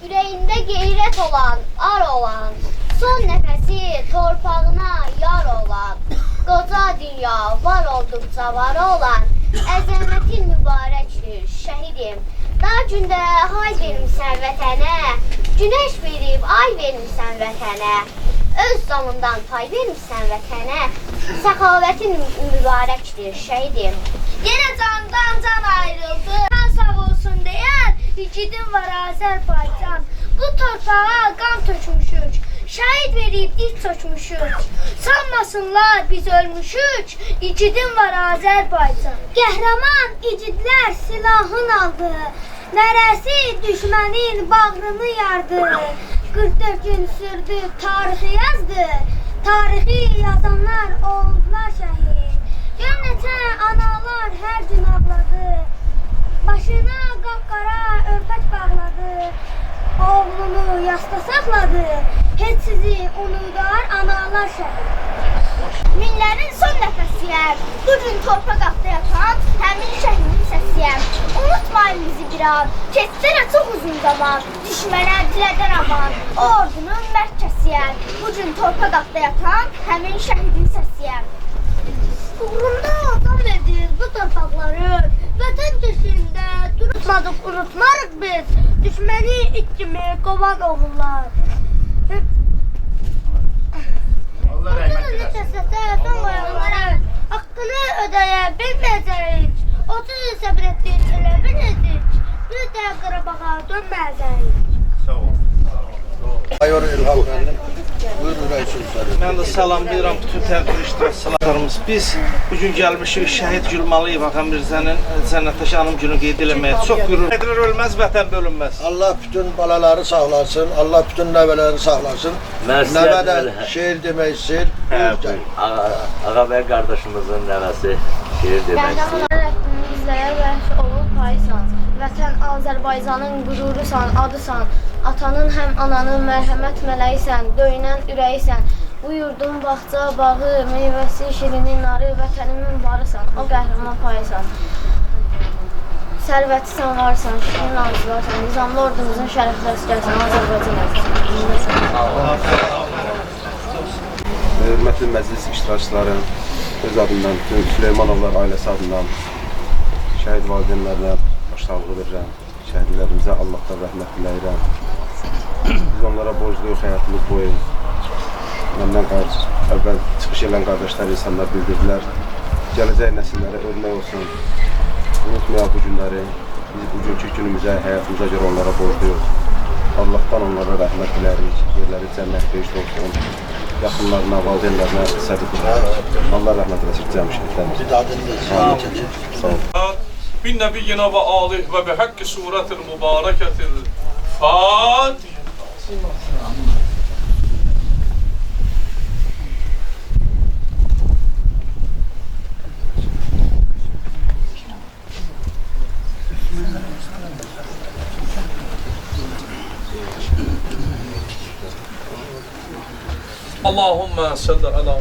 S16: Ürəyində qeyrət olan, ar olan, son nəfəsi torpağına yar olan, qoca dünya var olduqca var olan, əzəmətin mübarəkdir şəhidim. Dar gündə hay vermişsən vətənə, günəş verib ay vermişsən vətənə, öz canından pay vermişsən vətənə, səxavətin mübarəkdir şəhidim. Yenə candan can ayrıldı, can sağ olsun deyən, igidim var Azərbaycan. Bu torpağa qan tökmüşük, şəhid verib diz çökmüşük. Sanmasınlar biz ölmüşük, igidim var Azərbaycan. Qəhrəman igidlər silahın aldı, nərəsi düşmənin bağrını yardı. 44 gün sürdü, tarixi yazdı, tarixi yazanlar oldular şəhid. Gör neçə analar hər gün ağladı, başına qapqara örpək bağladı, oğlunu yasda saxladı, heç sizi unudar analar şəhid. Minlərin son nəfəsiyəm, bugün torpaq altda yatan həmin şəhidin səsiyəm. Unutmayın bizi bir an, keçsənə çox uzun zaman, düşmənə dilədən aman, o ordunun mərkəsiyəm. Bugün torpaq altda yatan həmin şəhidin səsiyəm. Uğrunda adam verdik bu torpaqları, vətən döşündə durutmadıq, unutmarıq biz, düşməni it kimi qovan oğullar.
S14: Allah rəhmət
S16: eləsin. Haqqını ödəyə bilməyəcəyik, 30 il səbr etdik, elə biləcəyik, bir də Qarabağa dönməyəcəyik.
S14: Sağ ol.
S13: Mayor İlham müəllim, buyur ürək sözləri.
S10: Mən də salamlayıram bütün tədbir iştirakçılarımız. Biz bugün gəlmişik şəhid Gülməliyev Ağa Mirzənin cənnətəşanım günü qeyd eləməyə. Çox qürur. Edilir ölməz, vətən bölünməz.
S13: Allah bütün balaları sağlasın, Allah bütün nəvələri sağlasın. Nəvə də şeir demək istəyir.
S1: Ağa bəy qardaşımızın nəvəsi şeir demək istəyir.
S16: Mən bizlərə vəhş olub paysan, vətən Azərbaycanın qururusan, adısan, atanın həm ananın mərhəmət mələyisən, döyünən ürəyisən, bu yurdun bağça, bağı, meyvəsi, şirinin narı, vətənimin varısan, o qəhrəman paysan. Sərvətisən varsan, şirin arzularsan, nizamlı ordumuzun şərəflər istərsən, Azərbaycan əzizsən.
S17: Hörmətli məclis iştirakçıları, öz adımdan, bütün Süleymanovlar ailəsi adından şəhid valideynlərinə başsağlığı verirəm. şəhidlərimizə Allahdan rəhmət diləyirəm. Biz onlara borcluyuq həyatımız boyu. Məndən əvvəl çıxış edən qardaşlar, insanlar bildirdilər. Gələcək nəsillərə örnək olsun. Unutmayaq bu günləri. Biz bugünkü günümüzə, həyatımıza görə onlara borcluyuq. Allahdan onlara rəhmət dilərik. Yerləri cənnət beşdə olsun. Yaxınlarına, valideynlərinə səbir dilərik. Allah rəhmət eləsin cəmi şəhidlərimiz. Sağ olun.
S11: Bin nebiyyina ve alih ve bi hakki suretil mübareketil Fatiha. Allahümme salli ala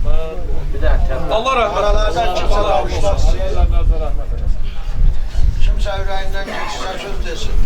S11: Muhammed. Allah rahmet eylesin.
S13: Kimsə ürəyindən keçirsə söz desin.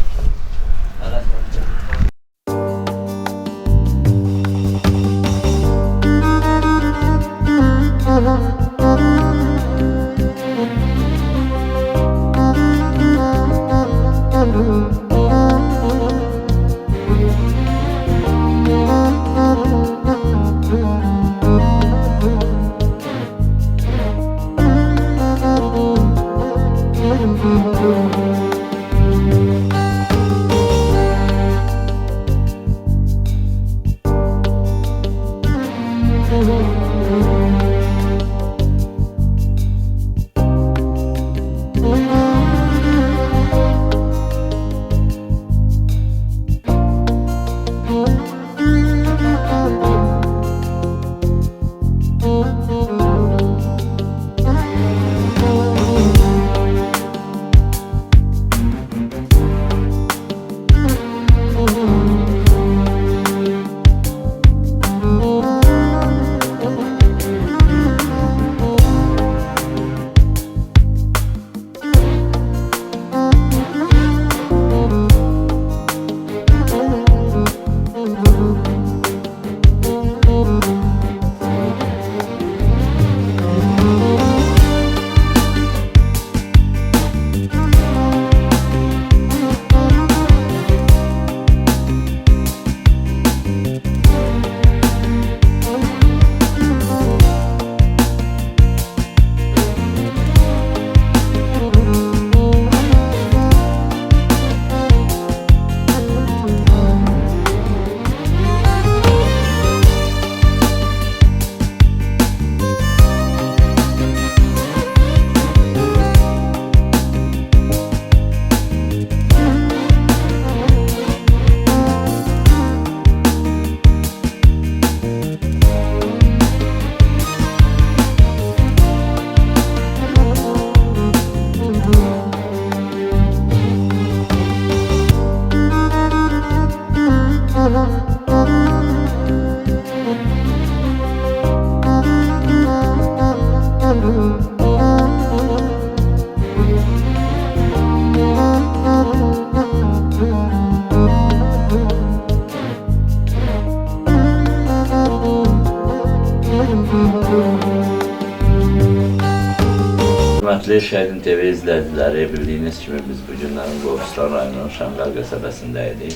S1: Hörmətli Şəhidin TV izləyiciləri, bildiyiniz kimi biz bu günlərin Qobustan rayonunun Şamqal qəsəbəsindəydik.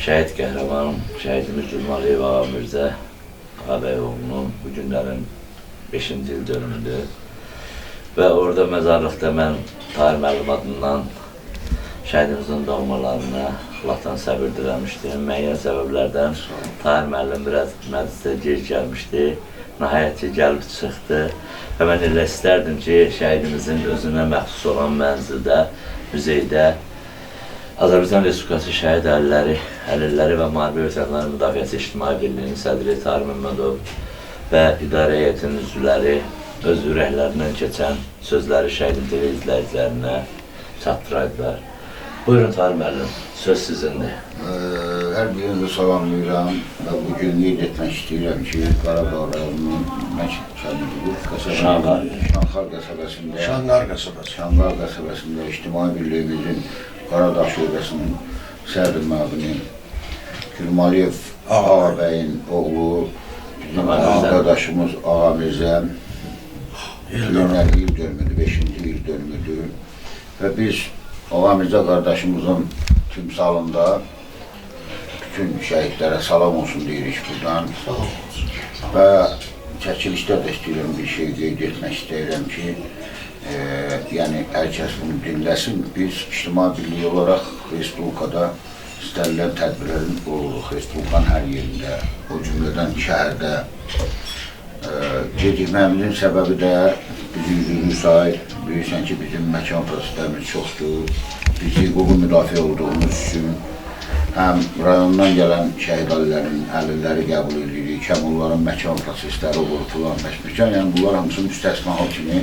S1: Şəhid qəhrəman, şəhidimiz Gülmaliyev Ağa Mirzə Ağabəyoğlu'nun bu günlərin 5-ci il dönümüdür. Və orada məzarlıqda mən tarih məlumatından şəhidimizin doğmalarına Allahdan səbir diləmişdim. Müəyyən səbəblərdən tarih müəllim biraz məclisə gec gəlmişdi. Nəhayət ki, gəlib çıxdı. Və mən elə istərdim ki, şəhidimizin özünə məxsus olan mənzildə, müzeydə Azərbaycan Respublikası şəhid əlilləri və müharibə vətəndaşları müdafiəsi İctimai Birliyinin sədri Tahir Məmmədov və idarə heyətinin üzvləri öz ürəklərindən keçən sözləri Şəhidin TV izləyicilərinə çatdıraydılar. Buyurun Tahir müəllim, söz sizindir.
S18: Hər birinizi salamlayıram və bugün qeyd etmək istəyirəm ki, Qarabağ rayonunun Şanqar qəsəbəsində İctimai Birliyimizin Qaradağ şöbəsinin sədr müavini Gülmaliyev Ağabəyin oğlu, bizim arkadaşımız Ağa Mirzə il dönümüdür, 5-ci il dönümüdür və biz Ağa Mirzə qardaşımızın timsalında bütün şəhidlərə salam olsun deyirik buradan. Və çəkilişdə də istəyirəm bir şey qeyd etmək istəyirəm ki, yəni hər kəs bunu dinləsin. Biz İctimai Birlik olaraq Respublikada istənilən tədbirlərin oluruq. Respublikanın hər yerində, o cümlədən şəhərdə gecikməyimizin səbəbi də bizi üzrünü sahib. Bilirsən ki, bizim məkan proseslərimiz çoxdur. Biz hüquqi müdafiə olduğumuz üçün həm rayondan gələn şəhid ailələrinin əlilləri qəbul edirik, həm onların məkan prosesləri olur, filan məkan. Yəni bunlar hamısı müstəsna hal kimi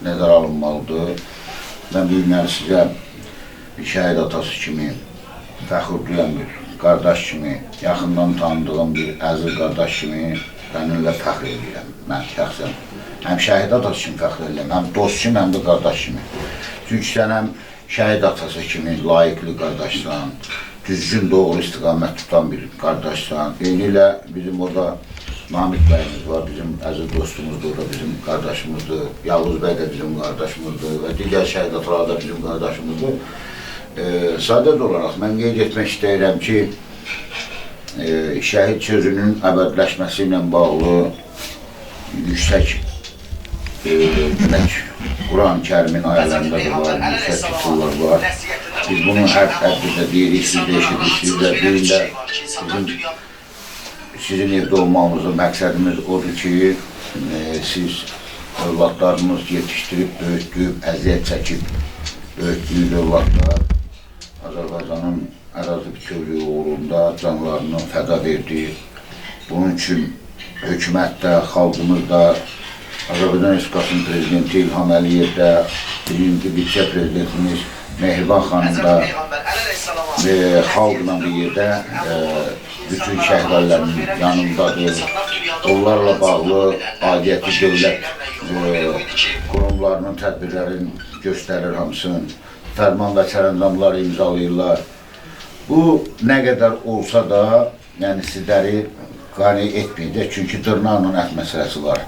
S18: nəzərə alınmalıdır. Mən bu günləri sizə bir şəhid atası kimi fəxr duyan bir qardaş kimi, yaxından tanıdığım bir əziz qardaş kimi mənimlə fəxr edirəm. Mən şəxsən həm şəhid atası kimi fəxr edirəm, həm dost kimi, həm də qardaş kimi. Çünki sən həm şəhid atası kimi layiqli qardaşsan, düzgün doğru istiqamət tutan bir qardaşsan. Eynilə bizim orada Namik bəyimiz var, bizim əziz dostumuzdur, o da bizim qardaşımızdır. Yavuz bəy də bizim qardaşımızdır və digər şəhid atalar da bizim qardaşımızdır. Sadəcə olaraq mən qeyd etmək istəyirəm ki, şəhid sözünün əbədləşməsi ilə bağlı yüksək Quran-ı Kərimin ayələrində də var, yüksək tutullar var. Biz bunu hər tədbirdə deyirik, siz də eşidirsiniz və birində sizin evdə olmamızın məqsədimiz odur ki, siz övladlarınız yetişdirib, böyütdüyüb, əziyyət çəkib, böyütdüyüb övladlar Azərbaycanın ərazi bütövlüyü uğrunda canlarını fəda verdi. Bunun üçün hökumətdə, xalqımızda, Azərbaycan Respublikasının Prezidenti İlham Əliyev də, birinci vitse-prezidentimiz Mehriban xanım da və xalqla bir yerdə bütün şəhid ailələrinin yanındadır. Onlarla bağlı aidiyyəti dövlət qurumlarının tədbirlərini göstərir hamısını. Fərman və sərəncamlar imzalayırlar. Bu nə qədər olsa da, yəni sizləri qane etməyəcək, çünki dırnaqla ət məsələsi var.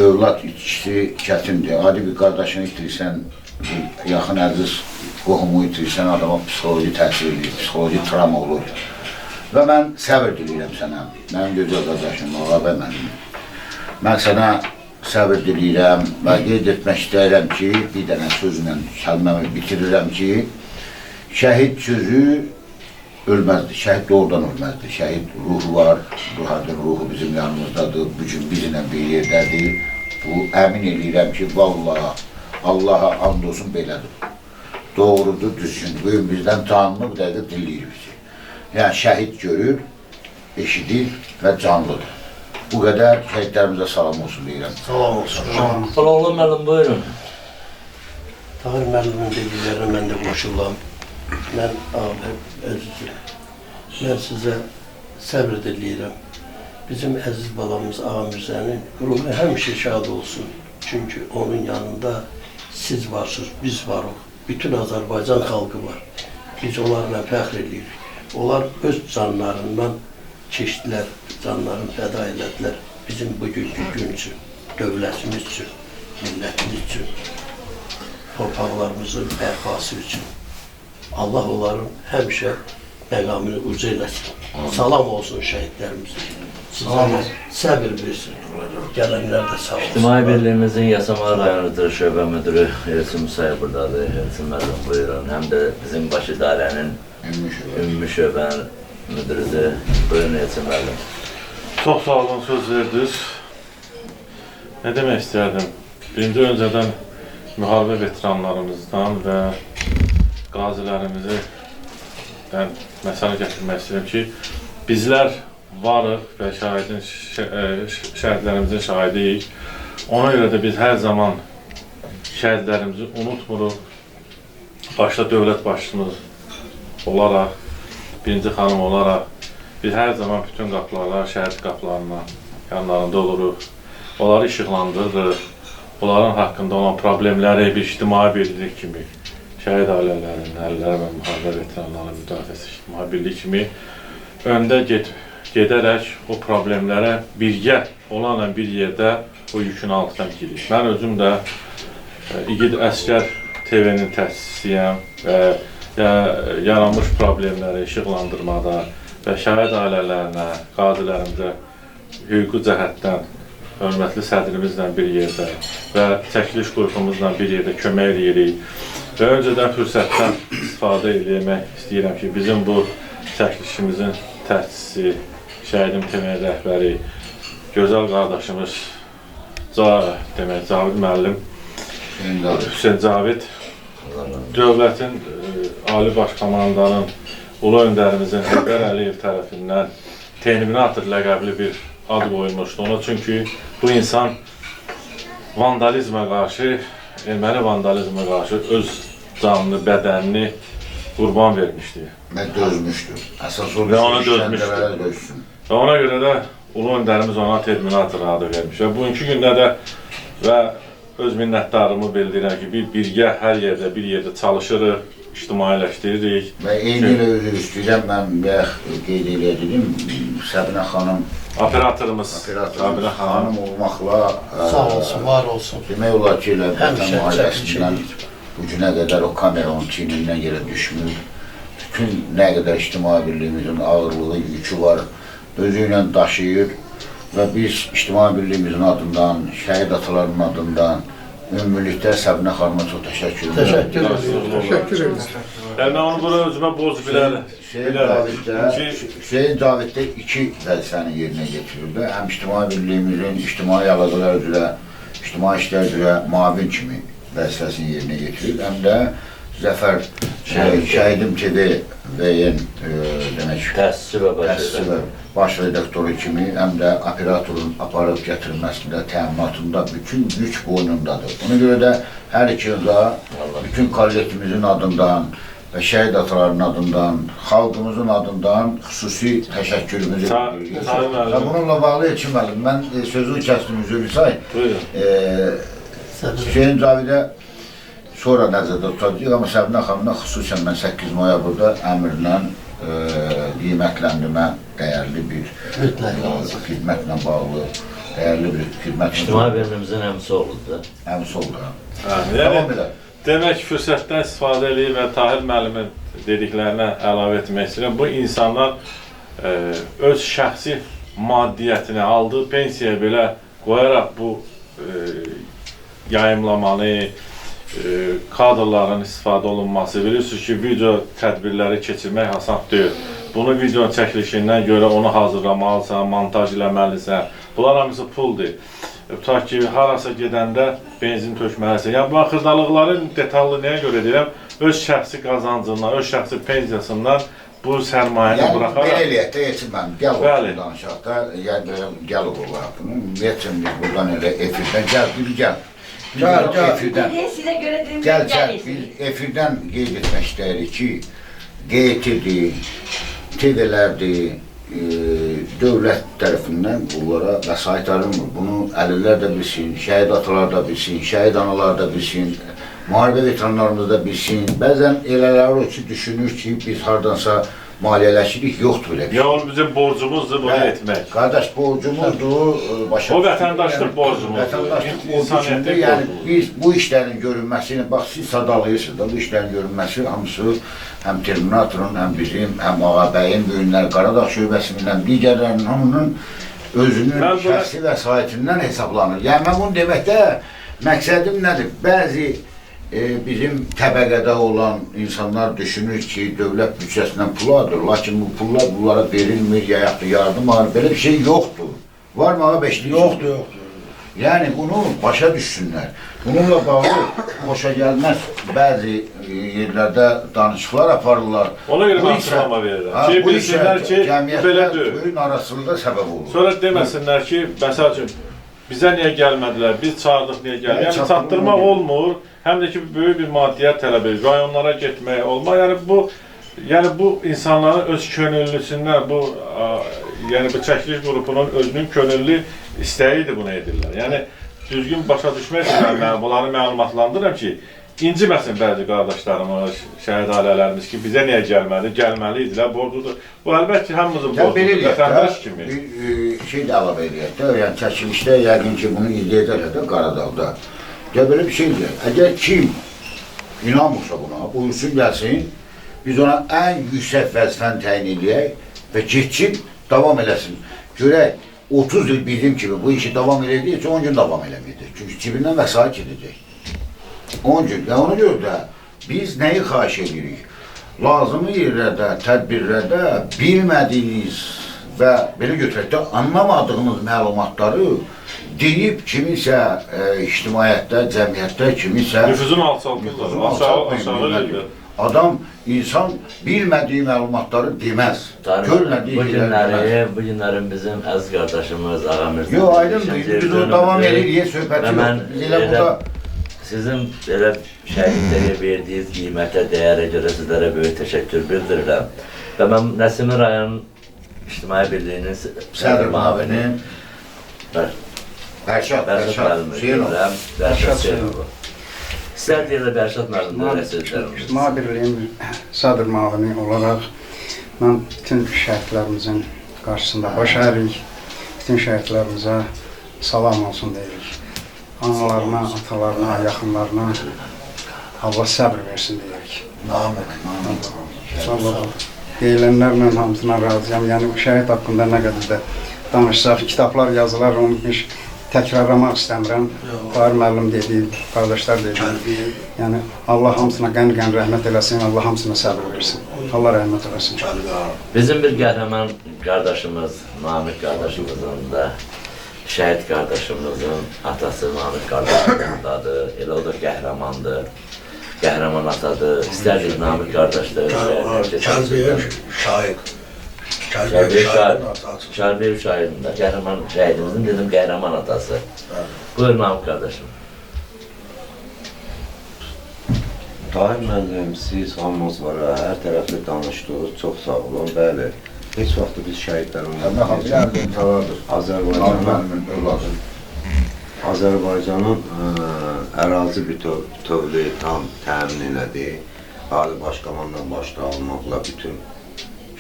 S18: Övlad itkisi çətindir. Adi bir qardaşını itirirsən, yaxın əziz qohumu itirirsən, adama psixoloji təsir edir, psixoloji travma olur. Və mən səbir diləyirəm sənə, mənim gözəl qardaşım, ağa və mənim. Mən sənə səbir diləyirəm və qeyd etmək istəyirəm ki, bir dənə sözlə kəlməmi bitirirəm ki, şəhid sözü ölməzdir, şəhid doğrudan ölməzdir. Şəhid ruhu var, ruhadın ruhu bizim yanımızdadır, bu gün bizimlə bir yerdədir. Bu, əmin edirəm ki, vallaha, Allaha and olsun belədir. Doğrudur, düzgündür. Bu gün bizdən tanınır, bir dəqiqə dinləyir bizi. Yəni, şəhid görür, eşidir və canlıdır. Bu qədər şəhidlərimizə salam olsun deyirəm.
S19: Salam olsun.
S1: Oğlu müəllim, buyurun.
S19: Tahir müəllimin dediklərinə mən də qoşulam. Mən abi, əzizim, mən sizə səbr diləyirəm. Bizim əziz balamız Ağa Mirzənin ruhu həmişə şad olsun. Çünki onun yanında siz varsınız, biz varıq. Bütün Azərbaycan xalqı var. Biz onlarla fəxr edirik. Onlar öz canlarından keçdilər, canlarını fəda elədilər bizim bugünkü gün üçün, dövlətimiz üçün, millətimiz üçün, torpaqlarımızın bərpası üçün. Allah onların həmişə məqamını uca eləsin. Salam olsun şəhidlərimizə. Sizə səbir versin. Gələnlər də sağ olsun.
S1: İctimai Birliyimizin Yasamal rayonu üzrə şöbə müdürü Elçin Musayev buradadır. Elçin müəllim, buyurun. Həm də bizim baş idarənin ümumi şöbənin müdürüdür. Buyurun Elçin müəllim.
S11: Çox sağ olun, söz verdiniz. Nə demək istəyərdim? Birinci öncədən müharibə veteranlarımızdan və qazilərimizdən məsələ gətirmək istəyirəm ki, bizlər varıq və şəhidlərimizin şahidiyik. Ona görə də biz hər zaman şəhidlərimizi unutmuruq. Başda dövlət başçımız olaraq, birinci xanım olaraq biz hər zaman bütün qapılara, şəhid qapılarına yanlarında oluruq. Onları işıqlandırırıq. Onların haqqında olan problemləri bir ictimai birlik kimi, şəhid ailələrinin, əlillər və müharibə veteranlarının müdafiəsi ictimai birlik kimi öndə gedərək o problemlərə birgə olanla bir yerdə o yükün altına girir. Mən özüm də igid əskər TV-nin təsisçisiyəm və yaranmış problemləri işıqlandırmada və şəhid ailələrinə, qazilərimizə hüquqi cəhətdən hörmətli sədrimizlə bir yerdə və çəkiliş qrupumuzla bir yerdə kömək edirik. Və öncədən fürsətdən istifadə etmək istəyirəm ki, bizim bu çəkilişimizin təsisçisi, Şəhidim TV rəhbəri, gözəl qardaşımız Cavid müəllim, Hüseyn Cavid, dövlətin Ali Baş Komandanın Ulu öndərimizin Heydər Əliyev tərəfindən Terminator ləqəbli bir ad qoyulmuşdu ona. Çünki bu insan vandalizmə qarşı, erməni vandalizmə qarşı öz canını, bədənini qurban vermişdi.
S18: Və dözmüşdür. Əsas o
S11: və ona dözmüşdür. Və ona görə də Ulu öndərimiz ona Terminator adı vermiş. Və bugünkü gündə də və öz minnətdarımı bildirirəm ki, birgə hər yerdə, bir yerdə çalışırıq, ictimailəşdiririk.
S18: Və eyni ilə özür istəyirəm, mən qeyd edirəm, Səbinə xanım
S11: operatorumuz Səbinə
S18: xanım olmaqla
S19: sağ olsun, var olsun.
S18: Demək olar ki, elə vətən müharibəsindən bu günə qədər o kameranın çiynindən yerə düşmür. Bütün nə qədər ictimai birliyimizin ağırlığı, yükü var, özü ilə daşıyır və biz ictimai birliyimizin adından, şəhid atalarının adından ümumilikdə Səbinə xanıma çox təşəkkür edirəm.
S11: Təşəkkür edirəm. Yəni, mən onu bura özümə borc bilərəm.
S18: Hüseyin Caviddə 2 vəzifəni yerinə getirirdi. Həm ictimai birliyimizin, ictimai əlaqələr üzrə, ictimai işlər üzrə müavin kimi vəzifəsini yerinə getirir. Həm də Zəfər Şəhidim TV və
S1: təsisi və
S18: baş redaktoru kimi həm də operatorun aparıb gətirilməsində, təminatında bütün yük boynundadır. Ona görə də hər iki yılda bütün kollektivimizin adından və şəhid atalarının adından, xalqımızın adından xüsusi təşəkkürümüzü bildiririk. Bununla bağlı Elçin müəllim, mən sözünü kəsdim, üzrlü say. Hüseyin Cavidə sonra nəzərdə tutacaq, amma Səbinə xanımla xüsusən mən 8 noyabrda əmrlə qiymətləndirmə dəyərli bir xidmətlə bağlı, dəyərli bir xidmət.
S1: İctimai birliyimizin əmsi oldu.
S18: Əmsi oldu.
S11: Demək, fürsətdən istifadə edib və Tahir müəllimin dediklərinə əlavə etmək istəyirəm. Bu insanlar öz şəxsi maddiyyətini aldığı pensiyaya belə qoyaraq bu yayımlamanı, kadrların istifadə olunması, bilirsiniz ki, video tədbirləri keçirmək asan deyil. Bunu videonun çəkilişindən görə onu hazırlamalısan, montaj eləməlisən. Bunlar hamısı puldur. Tutaq ki, harasa gedəndə benzin tökməlisən. Yəni, bu xırdalıqların detallı nəyə görə deyirəm? Öz şəxsi qazancından, öz şəxsi pensiyasından bu sərmayəni buraxaraq...
S18: Yəni, belə eləyək də, Elçin mənim, gəl olsun danışaq da, gəl olaraq bunu. Elçin, biz buradan elə efirdən, gəl. Efirdən qeyd etmək istəyirik ki, QT-dir, TV-lərdir, dövlət tərəfindən bunlara vəsait ayrılmır. Bunu əlillər də bilsin, şəhid atalar da bilsin, şəhid analar da bilsin, müharibə veteranlarımız da bilsin. Bəzən elələr o ki, düşünür ki, biz hardansa maliyyələşirik, yoxdur belə bir şey.
S11: Ya, o bizim borcumuzdur bunu etmək.
S18: Qardaş, borcumuzdur.
S11: O vətəndaşlıq borcumuzdur.
S18: Vətəndaşlıq borcumuzdur. Yəni, biz bu işlərin görünməsini, bax, siz sadalayırsınız da, bu işlərin görünməsi hamısı həm Terminatorun, həm bizim, həm Ağabəyin, Böyünlər, Qaradağ şöbəsindən, digərlərinin hamının özünün şəxsi vəsaitindən hesablanır. Yəni, mən bunu deməkdə məqsədim nədir? Bəzi bizim təbəqədə olan insanlar düşünür ki, dövlət büdcəsindən pul alır, lakin bu pullar bunlara verilmir, yaxud yardım alır, belə bir şey yoxdur. Var mı ağa beşlik?
S12: Yoxdur.
S18: Yəni, bunu başa düşsünlər. Bununla bağlı boşa gəlməz bəzi yerlərdə danışıqlar aparırlar.
S11: Ona görə mən açıqlama verirəm.
S18: Bu işlər cəmiyyətlə böyük narazılığa səbəb olur.
S11: Sonra deməsinlər ki, məsəl üçün, bizə niyə gəlmədilər, biz çağırdıq, niyə gəlmədilər. Yəni, çatdırmaq olmur. Həm də ki, böyük bir maddiyyət tələb edir, rayonlara getmək olmaz. Yəni, bu insanların öz könüllüsündən, bu çəkiliş qrupunun özünün könüllü istəyidir bunu edirlər. Yəni, düzgün başa düşmək üçün mən bunları məlumatlandırıram ki, inciməsin bəzi qardaşlarımız, şəhid ailələrimiz ki, bizə niyə gəlmədi, gəlməli idilər, borcudur. Bu, əlbəttə ki, hamımızın borcudur, vətəndaş kimi.
S18: Bir şey də əlavə edək də, yəni çəkilişdə yəqin ki, bunu izləyəcəklər də Qaradağda. Ya belə bir şey deyək, əgər kim İnanmırsa buna, buyursun gəlsin. Biz ona ən yüksək vəzifəni təyin edək və getsin, davam eləsin. Görək, 30 il bizim kimi bu işi davam eləyəcək, 10 gün davam eləməyəcək. Çünki cibindən vəsait gedəcək. 10 gün. Və ona görə də biz nəyi xahiş edirik? Lazımı yerlərdə, tədbirlərdə bilmədiyiniz və belə götürək də anlamadığınız məlumatları deyib kiminsə ictimaiyyətdə, cəmiyyətdə kiminsə
S11: nüfuzun alçaltılır.
S18: Adam, insan bilmədiyi məlumatları deməz.
S1: Bu günlərin bizim əziz qardaşımız, ağamız.
S18: Yox, aydındır. Biz onu davam edirik, söhbət yox.
S1: Sizin belə şəhidlərə verdiyiniz qiymətə, dəyərə görə sizlərə böyük təşəkkür bildirirəm. Və mən Nəsimi rayon İctimai Birliyinin sədr müavini Bərşad Hüseynov. Sizlər deyirlər Bərşad müəllimdə rəsədlərimiz.
S20: İctimai Birliyin sədr müavini olaraq mən bütün şəhidlərimizin qarşısında baş əyirik. Bütün şəhidlərimizə salam olsun deyirik. Analarına, atalarına, yaxınlarına Allah səbr versin deyirik. Deyilənlərlə hamısına razıyam. Yəni bu şəhid haqqında nə qədər də danışsaq, kitablar yazılar, onu heç təkrarlamaq istəmirəm. Tahir müəllim dedi, qardaşlar dedi. Yəni Allah hamısına qən-qən rəhmət eləsin, Allah hamısına səbr versin. Allah rəhmət eləsin.
S1: Bizim bir qəhrəman qardaşımız, Namiq qardaşımızın da şəhid qardaşımızın atası Namiq qardaşımızdadır. Elə o da qəhrəmandır. Qəhrəman atadır. İstərdik Namiq qardaşdır.
S13: Kəlbəyir şahid.
S1: Kəlbəyir şahidində qəhrəman şəhidimizin dedim qəhrəman atası. Buyur Namiq qardaşım.
S17: Tahir müəllim, siz hamımız var, hər tərəfli danışdınız, çox sağ olun, bəli. Heç vaxt biz şəhidlərimizin Azərbaycanın ərazi bütövlüyü tam təmin elədi. Ali Başkomandan başda almaqla bütün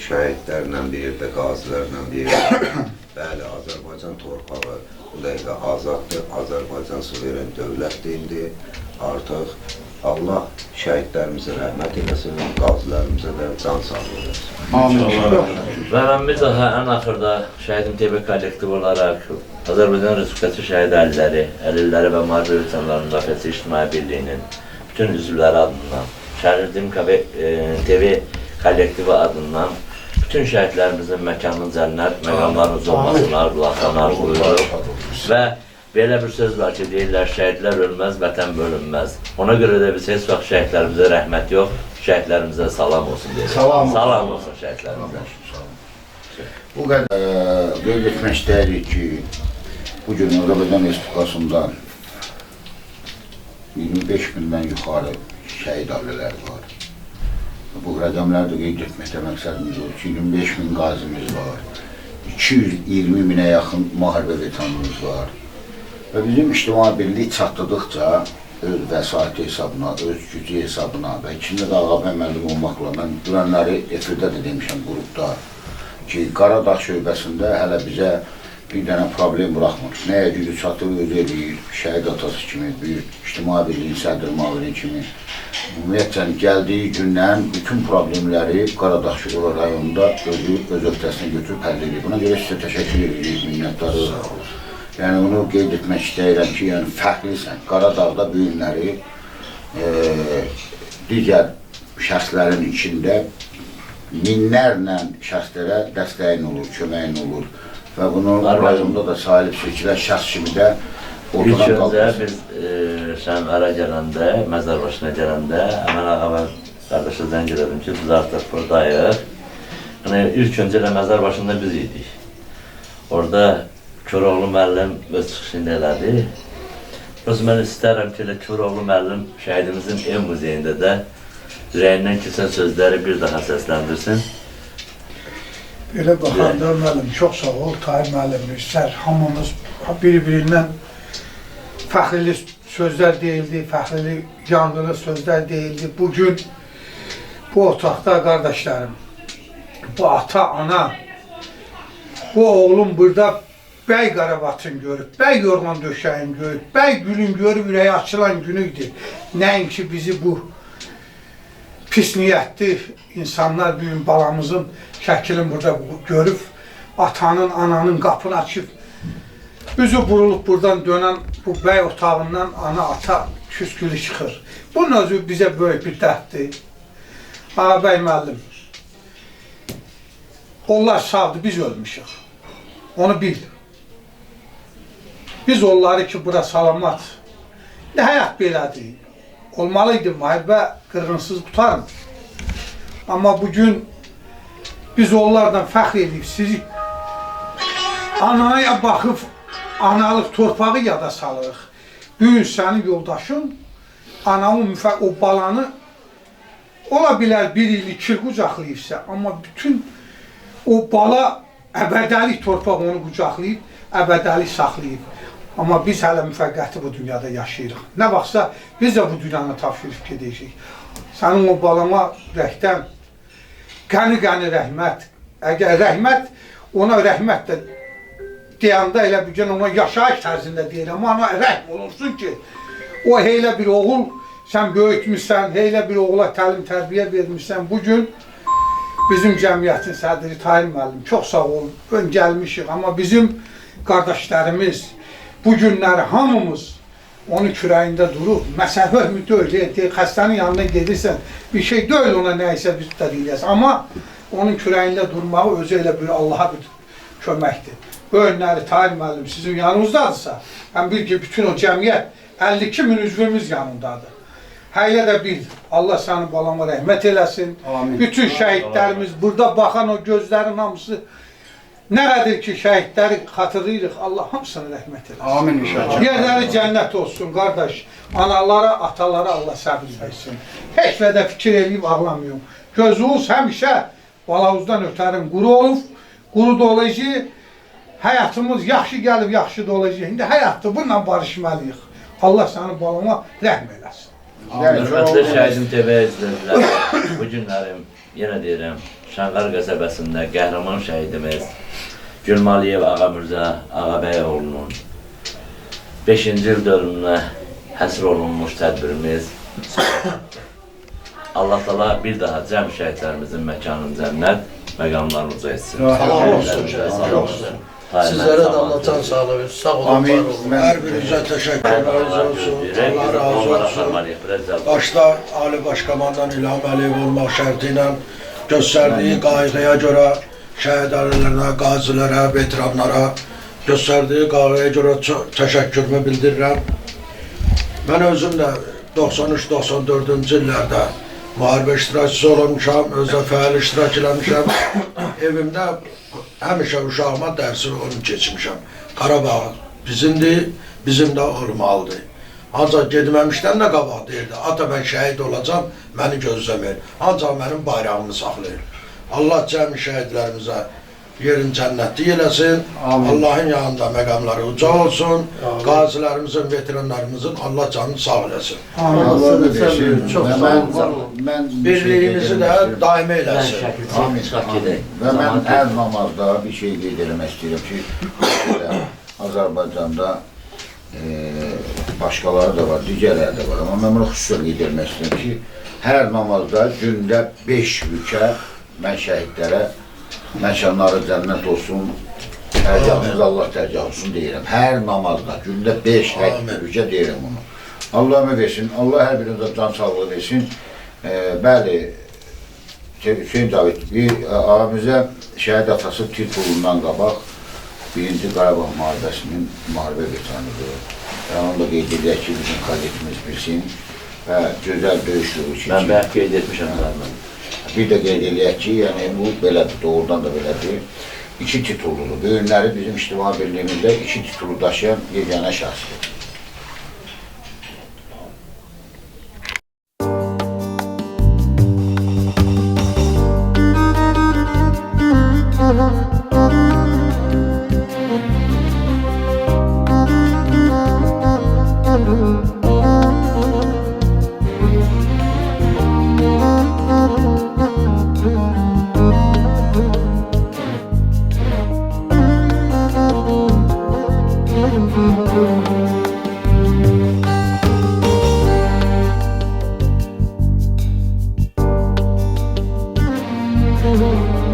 S17: şəhidlərlə bir yerdə, qazilərlə bir yerdə. Bəli, Azərbaycan torpağı bu dəqiqə azaddır, Azərbaycan suveren dövlətdir indi. Artıq Allah şəhidlərimizə rəhmət eləsin, qazilərimizə də can sağlığı versin.
S1: Və mən bir daha ən axırda Şəhidim TV kollektiv olaraq Azərbaycan Respublikası şəhid əlilləri və müharibə veteranlarının müdafiəsi İctimai Birliyinin bütün üzvləri adından, Şəhidim TV kollektivi adından bütün şəhidlərimizin məkanının cənnət, məqamların uz olmasını arzulayırıq və belə bir söz var ki, deyirlər, şəhidlər ölməz, vətən bölünməz. Ona görə də biz heç vaxt şəhidlərimizə rəhmət yox, şəhidlərimizə salam olsun deyirik. Salam olsun şəhidlərimizə.
S18: Bu qədər qeyd etmək istəyirik ki, bugün Azərbaycan Respublikasında 25 bindən yuxarı şəhid ailələri var. Bu rəqəmləri də qeyd etməkdə məqsədimiz olur ki, 25 min qazimiz var, 220 minə yaxın müharibə veteranımız var. Və bizim İctimai Birlik çatdıqca öz vəsaiti hesabına, öz gücü hesabına və içində də Ağabey müəllim olmaqla mən dünənləri efirdə də demişəm qrupda ki, Qaradağ şöbəsində hələ bizə bir dənə problem buraxmır. Nəyə gücü çatır, özü eləyir, şəhid atası kimi, büyük İctimai Birliyin sədr müavini kimi. Ümumiyyətlə, gəldiyi gündən bütün problemləri Qaradağ rayonunda öz öhdəsinə götürüb həll edir. Buna görə sizə təşəkkür edirik, minnətdarıq. Yəni, onu qeyd etmək istəyirəm ki, yəni fərqlisən. Qaradağda bu günləri digər şəxslərin içində minlərlə şəxslərə dəstəyin olur, köməyin olur və bunu rayonda da sahib seçilən şəxs kimi də ortadan qaldırsın.
S1: İlk öncə biz Şənqara gələndə, məzar başına gələndə Əmən ağa və qardaşa zəng elədim ki, biz artıq buradayıq. İlk öncə də məzar başında biz idik. Orada Köroğlu müəllim öz çıxışını elədi. Mən istərəm ki, Köroğlu müəllim şəhidimizin ev muzeyində də ürəyindən keçən sözləri bir daha səsləndirsin.
S2: Belə baxanda müəllim, çox sağ ol, Tahir müəllimimiz, sər hamımız bir-birindən fəxrli sözlər deyildi, fəxrli yanğılı sözlər deyildi. Bugün bu otaqda qardaşlarım, bu ata, ana, bu oğlum burada bəy qarabatın görüb, bəy yorğan döşəyin görüb, bəy gülün görüb ürəyi açılan günüdür. Nəinki bizi bu pis niyyətli insanlar bir gün balamızın şəklini burada görüb, atanın, ananın qapını açıb, üzü burulub buradan dönən bu bəy otağından ana, ata küskülü çıxır. Bunun özü bizə böyük bir dərddir. Ağabey müəllim, onlar sağdır, biz ölmüşük. Onu bil. Biz onları ki, bura salamat. Ne həyat belədir. Olmalıydı, müharibə qırğınsız qutarmır. Amma bugün biz onlardan fəxr edib, sizi anaya baxıb, analıq torpağı yada salırıq. Bugün sənin yoldaşın, anamın o balanı ola bilər 1 il, 2 il qucaqlayıbsa, amma bütün o bala əbədəlik torpaq onu qucaqlayıb, əbədəlik saxlayıb. Amma biz hələ müvəqqəti bu dünyada yaşayırıq. Nə vaxtsa biz də bu dünyanı tapşırıb gedəcəyik. Sənin o balama rəhdən qəni-qəni rəhmət. Əgər rəhmət, ona rəhmət də deyəndə elə bir gün ona yaşayış tərzində deyirəm. Amma ona rəhm olursun ki, o heylə bir oğul sən böyütmüşsən, heylə bir oğula təlim tərbiyə vermişsən. Bugün bizim cəmiyyətin sədri Tahir müəllim, çox sağ olun, ön gəlmişik. Amma bizim qardaşlarımız, bu günləri hamımız onun kürəyində durur. Məsələ deyil, xəstənin yanına gedirsən, bir şey deyil ona nəysə biz də deyiləcək. Amma onun kürəyində durmağı özü elə bir Allaha bir köməkdir. Bu önləri Tahir müəllim sizin yanınızdadırsa, mən bil ki, bütün o cəmiyyət 52 min üzvümüz yanındadır. Hələ də bil, Allah səni balama rəhmət eləsin. Amin. Bütün şəhidlərimiz, burada baxan o gözlərin hamısı nədir ki, şəhidləri xatırlayırıq, Allah hamısını rəhmət eləsin. Amin inşallah. Yerləri cənnət olsun, qardaş. Analara, atalara Allah səbir versin. Heç və də fikir eləyib ağlamıyorum. Gözünüz həmişə balavuzdan ötərim quru olub, quru da olacaq. Həyatımız yaxşı gəlib, yaxşı da olacaq. İndi həyatda bununla barışmalıyıq. Allah səni balama rəhm eləsin.
S1: Hörmətli Şəhidim TV izləyicilər, bu günlərim, yenə deyirəm, Şənqar qəsəbəsində qəhrəman şəhidimiz Gülmaliyev Ağamürzə Ağabəyoğlu'nun 5-ci il dönümünə həsr olunmuş tədbirimiz Allah Taala bir daha cəm şəhidlərimizin məkanını cənnət, məqamlarını uca etsin.
S13: Sizlere de Allah can sağlığı versin. Sağ olun, var olun. Her birinize teşekkürler olsun. Allah razı olsun. Başta Ali Başkomandan İlham Əliyev olmaq şərti ilə göstərdiyi qayğıya görə şəhid ailələrə, qazilərə, veteranlara göstərdiyi qayğıya görə çox təşəkkürümü bildirirəm. Mən özüm də 93-94-cü illərdə müharibə iştirakçısı olmuşam, özdə fəal iştirak eləmişəm. Evimdə həmişə uşağıma dərsi onu keçmişəm. Qarabağ bizimdir, bizim də olmalıdır. Ancaq gedməmişdən də qabaq deyirdi, ata mən şəhid olacam, məni gözləmir. Ancaq mənim bayrağımı saxlayır. Allah cəmi şəhidlərimizə yerin cənnətli eləsin, Allahın yanında məqamları uca olsun, qazilərimizin, veteranlarımızın Allah canını sağ eləsin.
S18: Allah da versin.
S13: Çox sağ olun. Birliyimizi də daimi eləsin.
S18: Amin. Və mən hər namazda bir şey qeyd eləmək istəyirəm ki, Azərbaycanda başqaları da var, digərləri də var. Amma mən bunu xüsusən qeyd eləmək istəyirəm ki, hər namazda gündə 5 rükə mən şəhidlərə məkanları cənnət olsun, tərcahınız Allah tərcah olsun deyirəm. Hər namazda, gündə 5 rükə deyirəm bunu. Allah ömür versin, Allah hər birinizə can sağlığı versin. Bəli, Hüseyin David, ağamıza şəhid atası titulundan qabaq 1-ci Qarabağ müharibəsinin müharibə veteranıdır. Onu da qeyd edək ki, bizim kadetimiz bilsin və gözəl döyüş yolu için.
S1: Mən bəhv qeyd etmişəm zaten.
S18: Bir də qeyd edək ki, yəni bu belədir, doğrudan da belədir. 2 titulludur. Bu günləri bizim İctimai Birliyimizdə 2 titulu daşıyan yeganə şəxsdir.
S21: Thank you. Hı hı.